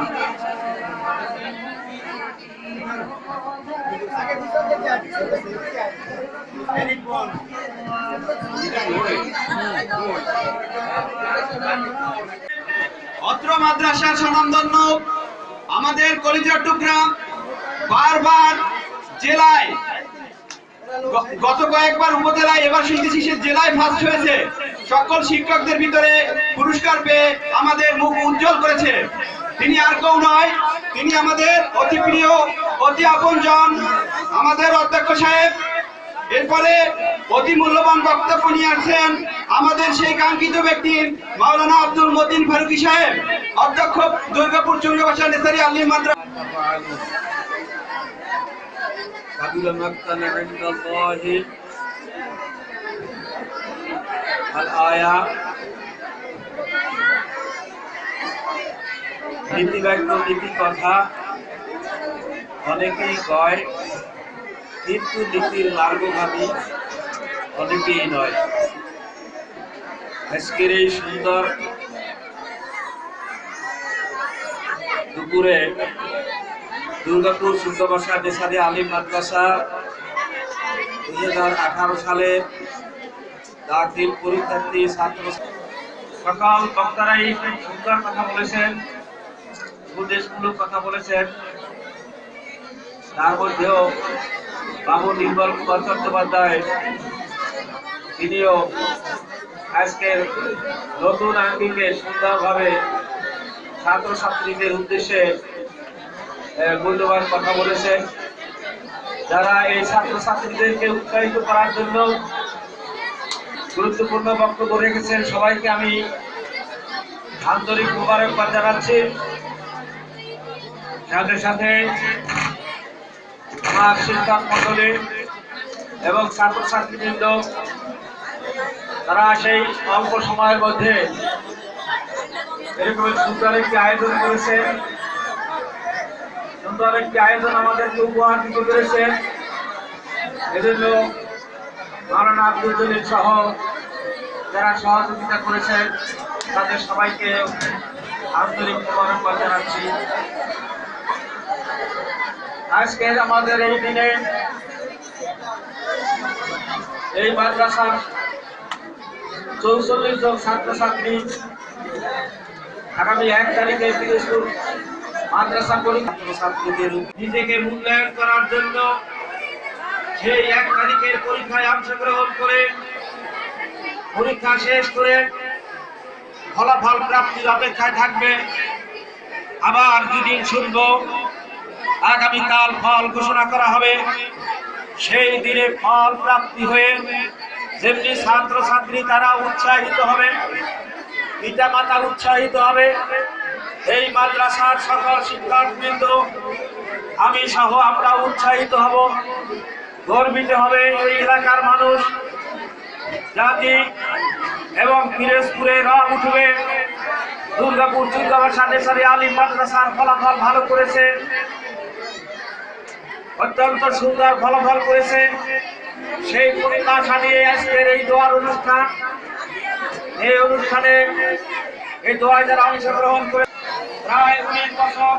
অত্র মাদ্রাসার স্বনামধন্য আমাদের কলিজার টুকরা বারবার জেলায়, গত কয়েকবার উপজেলায়, এবার শুনতেছি সে জেলায় ফার্স্ট হয়েছে। সকল শিক্ষকদের ভিতরে পুরস্কার পেয়ে আমাদের মুখ উজ্জ্বল করেছে। তিনি আর কেউ নয়, তিনি আমাদের অতি প্রিয়, অতি আপনজন আমাদের অধ্যক্ষ সাহেব। এরপরে অতি মূল্যবান বক্তব্য নিয়ে আসছেন আমাদের সেই কাঙ্ক্ষিত ব্যক্তি মাওলানা আব্দুল মতিন ফারুকী সাহেব, অধ্যক্ষ দুর্গাপুর চৌরাবাসা নেসারি আলিম মাদ্রাসা। قبل مقتا عند الله الآية নীতি বাক্য নীতি কথা অনেকেই কয়, কিন্তু নীতির মার্গগামী অনেকেই নয়। আজকের এই সুন্দর দুপুরে দুর্গাপুর চৌরাবাসা নেসারি আলিম মাদ্রাসা 2018 সালের দাখিল পরীক্ষার্থী ছাত্র সকল বক্তারাই খুব সুন্দর কথা বলেছেন, উপদেশমূলক কথা বলেছেন। তার মধ্যেও বাবু নির্মল কুমার চট্টোপাধ্যায় তিনিও আজকের নতুন আঙ্গিকে সুন্দরভাবে ছাত্রছাত্রীদের উদ্দেশ্যে মূল্যবান কথা বলেছেন। যারা এই ছাত্রছাত্রীদেরকে উৎসাহিত করার জন্য গুরুত্বপূর্ণ বক্তব্য রেখেছেন, সবাইকে আমি আন্তরিক মোবারকবাদ জানাচ্ছি। সাথে সাথে আমার শিক্ষক মণ্ডলী এবং ছাত্রছাত্রীবৃন্দ, তারা সেই অল্প সময়ের মধ্যে এরকম সুন্দর একটি আয়োজন করেছে, সুন্দর একটি আয়োজন আমাদেরকে উপহার দিতে পেরেছে। এজন্য মাওলানা আব্দুল জলিল সহ যারা সহযোগিতা করেছেন তাদের সবাইকে আন্তরিক মোবারকবাদ জানাচ্ছি। আজকে আমাদের এই দিনে এই মাদ্রাসার 44 জন ছাত্রছাত্রী আগামী 1 তারিখে পিরোজপুর মাদ্রাসা ছাত্রছাত্রীদের নিজেকে মূল্যায়ন করার জন্য সেই 1 তারিখের পরীক্ষায় অংশগ্রহণ করে পরীক্ষা শেষ করে ফলাফল প্রাপ্তির অপেক্ষায় থাকবে। আবার দুদিন শুনব আগামীকাল ফল ঘোষণা করা হবে। সেই দিনে ফল প্রাপ্তি হয়ে যেমনি ছাত্রছাত্রী তারা উৎসাহিত হবে, পিতা মাতা উৎসাহিত হবে, এই মাদ্রাসার সকল শিক্ষকবৃন্দ আমি সহ আমরা উৎসাহিত হব, গর্বিত হবে এই এলাকার মানুষ, জাতি এবং পিরোজপুরে রব উঠবে। দুর্গাপুর চৌরাবাসা নেসারি আলিম মাদ্রাসার ফলাফল ভালো করেছে, অত্যন্ত সুন্দর ফলাফল করেছে। সেই পরিভাষা নিয়ে আজকের এই দোয়ার অনুষ্ঠান। এই অনুষ্ঠানে এই দোয়ায় যারা অংশগ্রহণ করে প্রায় 19 বছর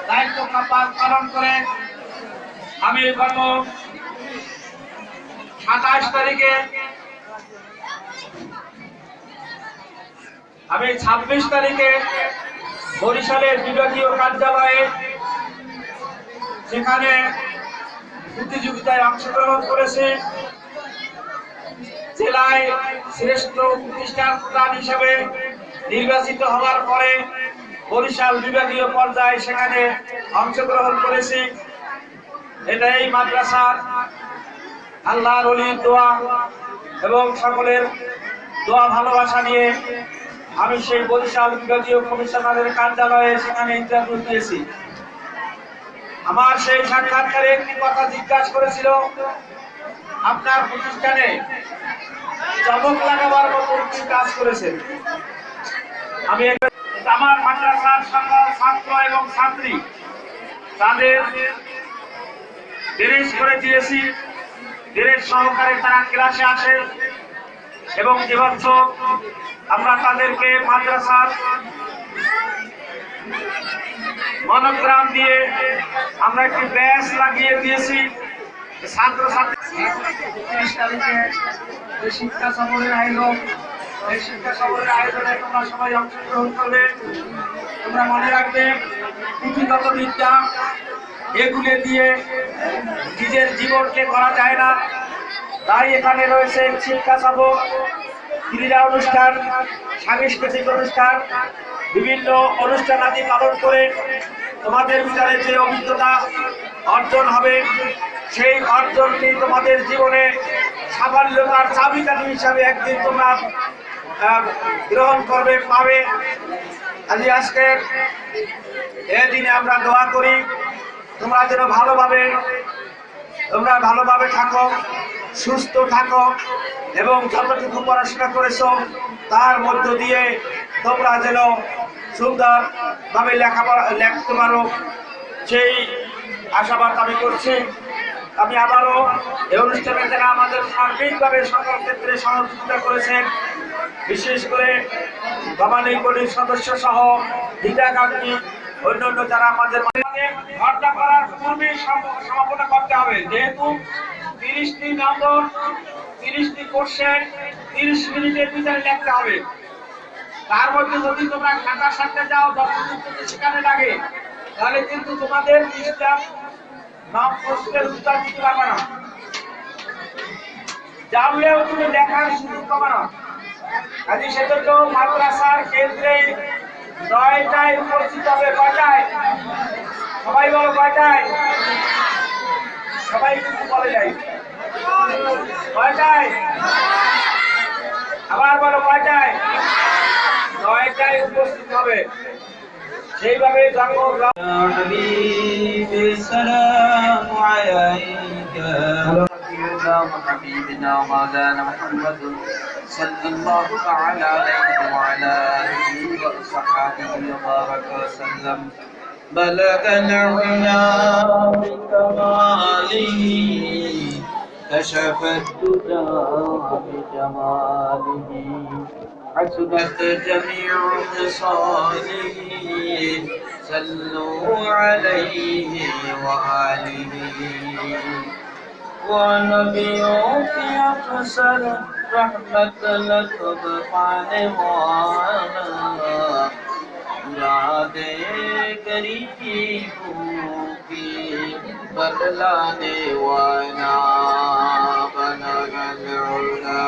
দায়িত্ব পালন করে আমি গত 27 তারিখে 26 তারিখে বরিশালের বিভাগীয় কার্যালয়ে সেখানে প্রতিযোগিতায় অংশগ্রহণ করেছে। জেলায় শ্রেষ্ঠ প্রতিষ্ঠান প্রধান হিসেবে নির্বাচিত হওয়ার পরে বরিশাল বিভাগীয় পর্যায়ে সেখানে অংশগ্রহণ করেছি। এটা এই মাদ্রাসার আল্লাহর ওলির দোয়া এবং সকলের দোয়া ভালোবাসা নিয়ে আমি সেই বরিশাল বিভাগীয় কমিশনারের কার্যালয়ে সেখানে ইন্টারভিউ দিয়েছি। আমার সেই সাক্ষাৎকারে একটি কথা জিজ্ঞাসা করেছিল, আপনার প্রতিষ্ঠানে চমক লাগাবার মতো কি কাজ করেছেন। আমি আমার মাদ্রাসার সকল ছাত্র এবং ছাত্রী তাদের ড্রেস করে দিয়েছি, ড্রেস সহকারে তারা ক্লাসে আসে এবং এবছর আমরা তাদেরকে মাদ্রাসার মনোগ্রাম দিয়ে আমরা একটি ব্যাস লাগিয়ে দিয়েছি। ছাত্রছাত্রী 30 তারিখে যে শিক্ষা সফরের আয়োজন, এই শিক্ষা সফরের আয়োজনে তোমরা সবাই অংশগ্রহণ করবে। তোমরা মনে রাখবে পুঁথিগত বিদ্যা এগুলো দিয়ে নিজের জীবনকে করা যায় না, তাই এখানে রয়েছে শিক্ষা সফর, ক্রীড়া অনুষ্ঠান, সাংস্কৃতিক অনুষ্ঠান, বিভিন্ন অনুষ্ঠান আদি পালন করে তোমাদের ভিতরে যে অভিজ্ঞতা অর্জন হবে সেই অর্জনটি তোমাদের জীবনে সাফল্যতার চাবিকাঠি হিসাবে একদিন তোমরা গ্রহণ করবে, পাবে। আজকে এই দিনে আমরা দোয়া করি তোমরা যেন ভালোভাবে থাকো, সুস্থ থাকো এবং যতটুকু পড়াশোনা করেছো তার মধ্য দিয়ে তোমরা যেন সুন্দরভাবে লিখতে পারো সেই আশাবাদ আমি করছি। আমি আবারও এই অনুষ্ঠানে যারা আমাদের সার্বিকভাবে সকল ক্ষেত্রে সহযোগিতা করেছেন, বিশেষ করে গভর্নিং বডির সদস্য সহ হিতাকাঙ্ক্ষী অন্যান্য যারা আমাদের ঘটনা করার পূর্বে সমাপনা করতে হবে, যেহেতু 30টি নম্বর 30টি কোশ্চেন 30 মিনিটের ভিতরে লিখতে হবে। তার মধ্যে যদি তোমরা খাতা সাথে যাও 10 মিনিট যদি সেখানে লাগে তাহলে কিন্তু তোমাদের 20টা নাম প্রশ্নের উত্তর দিতে পারবে না, জানলেও তুমি লেখার সুযোগ পাবে না। কাজে সেজন্য মাদ্রাসার কেন্দ্রে 9টায় উপস্থিত হবে। কয়টায়? সবাই বলো কয়টায়? সবাই কিন্তু বলে যায় কয়টায়? আবার বলো কয়টায়? 9টায় উপস্থিত হবে। সেইভাবে حبيبنا مولانا محمد صلى الله تعالى عليه وعلى آله وصحبه وبارك وسلم بلغ العلا بكماله كشف الدجى بجماله حسنت جميع خصاله صلوا عليه وآله ونبيك أكثر رحمة لك بفعل یاد قریبوں کی بدلانے والا بلغ العلا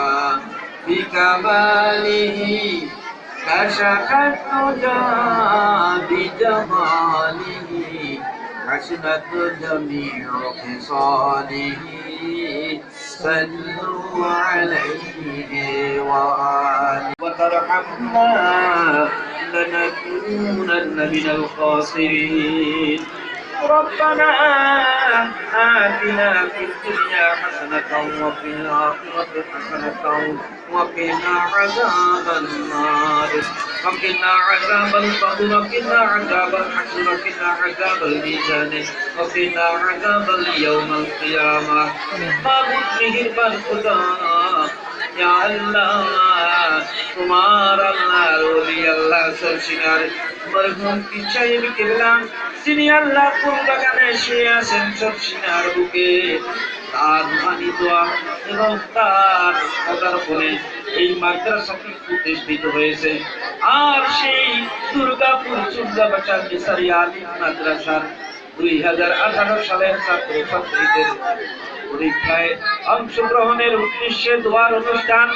بکمالہ كشف الدجى بجماله حسنت جميع خصاله صلوا عليه وآله وترحمنا لنكونن من الخاسرين ربنا آتنا في الدنيا حسنة وفي الآخرة حسنة وقنا عذاب النار وقنا عذاب القبر وقنا عذاب الحشر وقنا عذاب الميزان وقنا عذاب اليوم القيامة مهربان خدا या अल्लाह तुम्हार अल्लाह ओली अल्लाह सरसिनार मरहुम की चाइब किबला যিনি আল্লাহ কোন বাগানে শুয়ে আছেন সরসিনার বুকে তার ধানি দোয়া এবং তার পদার্পণে এই মাদ্রাসাটি প্রতিষ্ঠিত হয়েছে। আর সেই দুর্গাপুর চুল্লাবাজার নিসারি আলিম মাদ্রাসার 2018 সালের ছাত্রছাত্রীদের পরীক্ষায় অংশগ্রহণের উদ্দেশ্যে দোয়ার অনুষ্ঠান।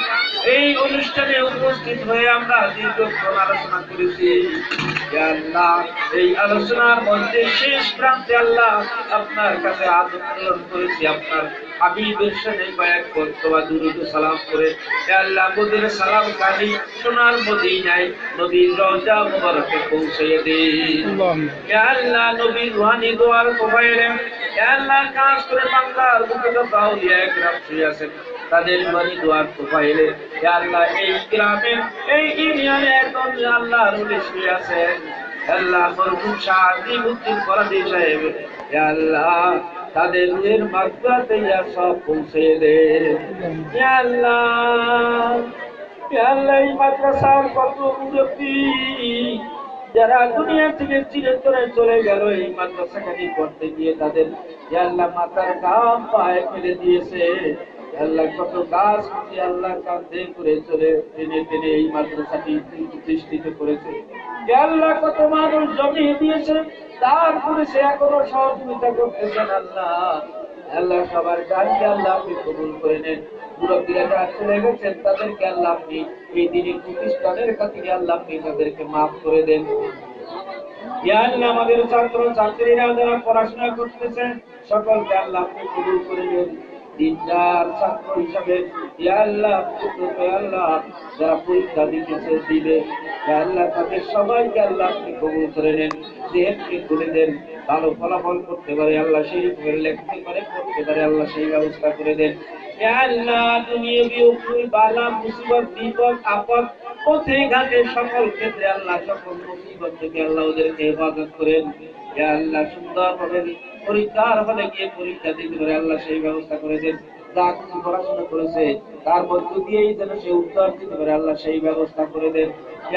এই অনুষ্ঠানে উপস্থিত হয়ে আমরা দীর্ঘক্ষণ আলোচনা করেছি। আল্লাহ এই আলোচনার মধ্যে শেষ প্রান্তে আল্লাহ আপনার কাছে আদর করেছি, আপনার হাবিবের সাথে কয়েক বক্তব্য দুরূদ সালাম করে আল্লাহ মোদের সালাম কালি সোনার মদিনায় নবীর রওজা মুবারকে পৌঁছে দিন। আল্লাহ নবীর রুহানি দোয়ার প্রভাবে আল্লাহ কাজ করে বাংলার বুকে তো আউলিয়া একরাম শুয়ে আছেন তাদের বাড়ি দুয়ার তো পাইলে আল্লাহ এই গ্রামের এই ইউনিয়নে একজন আল্লাহর ওলি শুয়ে আছেন আল্লাহ মরহুম শাহিবুদ্দিন ফরাদি সাহেব আল্লাহ তাদের রুহের মাগফিরাতে ইয়া সব পৌঁছে দেন আল্লাহ আল্লাহ এই মাদ্রাসার কত মুরব্বী যারা দুনিয়া থেকে চিরতরে চলে গেল এই মাদ্রাসাখানি করতে গিয়ে তাদের আল্লাহ মাথার ঘাম পায়ে ফেলে দিয়েছে আল্লাহ কত গাছ আল্লাহ কাঁধে করে চলে টেনে টেনে এই মাদ্রাসাটি প্রতিষ্ঠিত করেছে আল্লাহ কত মানুষ জমি দিয়েছে তারপরে সে এখনো সহযোগিতা করতেছেন আল্লাহ আল্লাহ সবার গানকে আল্লাহ আপনি কবুল করে নেন মুরব্বীরা যারা চলে গেছেন তাদেরকে আল্লাহ আপনি এই দিনের প্রতিষ্ঠানের কাছে আল্লাহ আপনি তাদেরকে মাফ করে দেন আল্লাহ আমাদের ছাত্র ছাত্রীরা যারা পড়াশোনা করতেছে সকলকে আল্লাহ আপনি কবুল করে নেন দিনদার ছাত্র হিসাবে আল্লাহ আল্লাহ যারা পরীক্ষা দিতেছে দিবে আল্লাহ তাদের সবাইকে আল্লাহ আপনি কবুল করে নেন দেহকে তুলে দেন ভালো ফলাফল করতে পারে আল্লাহ সেই লেখতে পারে পড়তে পারে আল্লাহ সেই ব্যবস্থা করে দেন আল্লাহ দুনিয়াবি উপরি বালা মুসিবত বিপদ আপদ পথে ঘাটে সকল ক্ষেত্রে আল্লাহ সকল মুসিবত থেকে আল্লাহ ওদেরকে হেফাজত করেন আল্লাহ সুন্দরভাবে পরীক্ষার হলে গিয়ে পরীক্ষা দিতে পারে আল্লাহ সেই ব্যবস্থা করে দেন যা কিছু পড়াশোনা করেছে তার মধ্য দিয়েই যেন সে উত্তর দিতে পারে আল্লাহ সেই ব্যবস্থা করে দেন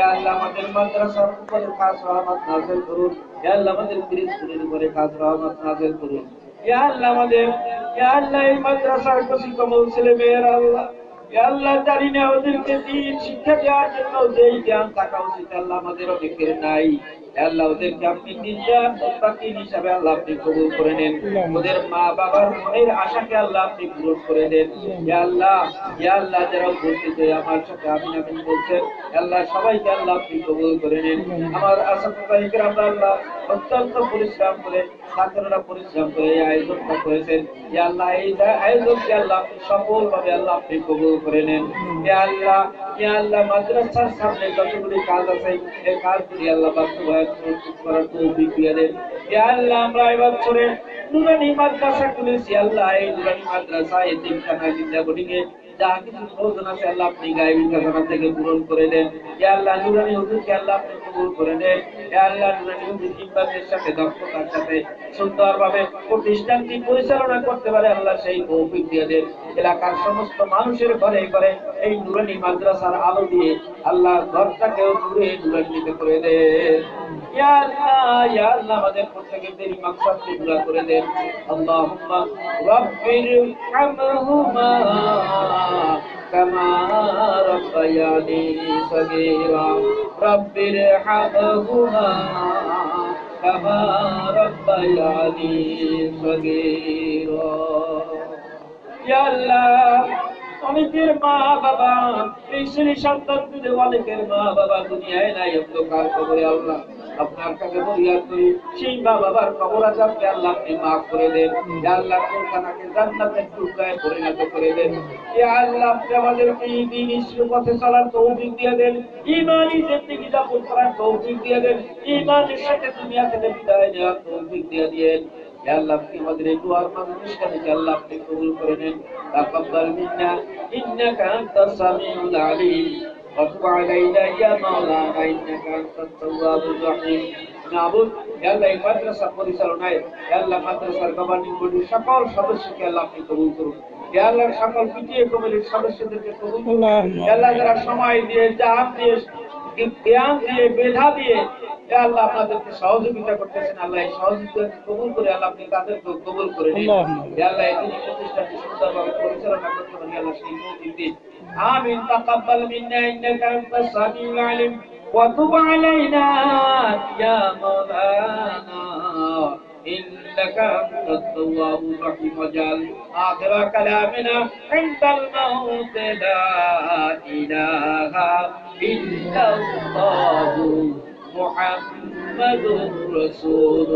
আল্লাহ আমাদের মাদ্রাসার উপরে খাস রহমত নাযিল করুন আল্লাহ আমাদের স্কুলের উপরে খাস রহমত নাযিল করুন আল্লাহ আমাদের আল্লাহ এই মাদ্রাসার কচি কমল ছেলে মেয়েরা আল্লাহ আল্লাহ জানি না ওদেরকে দিন শিক্ষা দেওয়ার জন্য যেই জ্ঞান থাকা উচিত আল্লাহ আমাদের অনেকের নাই আল্লাহ ওদেরকে আপনি দিনদার মুত্তাকিন হিসাবে আল্লাহ আপনি কবুল করে নেন ওদের মা বাবার মনের আশাকে আল্লাহ আপনি পূরণ করে দেন ইয়া আল্লাহ যারা উপস্থিত হয়ে আমার সাথে আমিন আমিন বলছেন আল্লাহ সবাইকে আল্লাহ আপনি কবুল করে নেন আমার আসাদুল্লাহ কিরাম আল্লাহ অত্যন্ত পরিশ্রম করে ছাত্ররা পরিশ্রম করে এই আয়োজনটা করেছেন ইয়া আল্লাহ এই আয়োজনকে আল্লাহ আপনি সফলভাবে আল্লাহ আপনি কবুল করে নেন ইয়া আল্লাহ মাদ্রাসার সামনে যতগুলি কাজ আছে এই কাজগুলি আল্লাহ বাস্তবায়ন করার তৌফিক দিয়ে দেন ইয়া আল্লাহ আমরা এবার করে নুরানি মাদ্রাসা খুলেছি আল্লাহ এই নুরানি মাদ্রাসা এই তিনখানা জিন্দা বোর্ডিং এ যা কিছু প্রয়োজন আছে আল্লাহ আপনি গায়েবী খাজানা থেকে পূরণ করে দেন ইয়া আল্লাহ নুরানি হুজুরকে আল্লাহ আপনি কবুল করে নেন ইয়া আল্লাহ নুরানি হুজুর ইমানের সাথে দক্ষতার সাথে সুন্দরভাবে প্রতিষ্ঠানটি পরিচালনা করতে পারে আল্লাহ সেই তৌফিক দিয়ে দেন এলাকার সমস্ত মানুষের ঘরে ঘরে এই নুরানি মাদ্রাসার আলো দিয়ে আল্লাহ ঘরটাকেও নূরে নুরান্বিত করে দেন ইয়া আল্লাহ আমাদের প্রত্যেকের মাকসাদকে পুরা করে দেন আল্লাহুম্মা রাব্বির হামহুমা কামা রাব্বায়ানি সগীরা রাব্বির হামহুমা কামা রাব্বায়ানি সগীরা ইয়া আল্লাহ অনেকের মা বাবা এই শ্রেণী সন্তান তুলে অনেকের মা বাবা দুনিয়ায় নাই অন্ধকার কবরে আল্লাহ আপনার কাছে ফরিয়াদ করি সেই মা বাবার কবর আযাবকে আল্লাহ আপনি মাফ করে দেন ইয়া আল্লাহ কবরখানাকে জান্নাতের টুকরায় পরিণত করে দেন ইয়া আল্লাহ আপনি আমাদেরকে এই দ্বীন ইসলামের পথে চলার তৌফিক দিয়ে দেন ঈমানি জিন্দেগি যাপন করার তৌফিক দিয়ে দেন ঈমানের সাথে দুনিয়া থেকে বিদায় নেওয়ার তৌফিক দিয়ে দেন ইয়া আল্লাহ আপনি আমাদের এই দুআর মানুষকে আল্লাহ আপনি কবুল করে নেন তাকাব্বাল মিন্না ইন্নাকা আনতাস সামিউল আলিম ওয়া তুব আলাইনা ইয়া মাওলানা ইন্নাকা আনতাত তাওয়াবুর রহিম নাবুদ ইয়া আল্লাহ এই মাদ্রাসা পরিচালনায় ইয়া আল্লাহ মাদ্রাসার গভর্নিং বডির সকল সদস্যকে আল্লাহ আপনি কবুল করুন ইয়া আল্লাহ সকল পিটিএ কমিটির সদস্যদেরকে কবুল করুন ইয়া আল্লাহ যারা সময় দিয়ে জাহান দিয়ে জ্ঞান দিয়ে মেধা দিয়ে ইয়া আল্লাহ আপনাদেরকে সহযোগিতা করতেছেন আল্লাহ এই সহযোগিতা কবুল করে আল্লাহ আপনি তাদেরকে কবুল করে নিন ইয়া আল্লাহ এই প্রতিষ্ঠানটি সুন্দরভাবে পরিচালনা করতে পারি আল্লাহ সেই তৌফিক দিন আমিন তাকাব্বাল মিন্না ইন্নাকা আনতাস সামিউল আলিম ওয়া তুব আলাইনা ইয়া মাওলানা ইন্নাকা আনতাত তাওয়াবুর রহিম ওয়াজআল আখিরা কালামিনা ইনদাল মাউত লা ইলাহা ইল্লাল্লাহু মুহাম্মাদুর রাসূল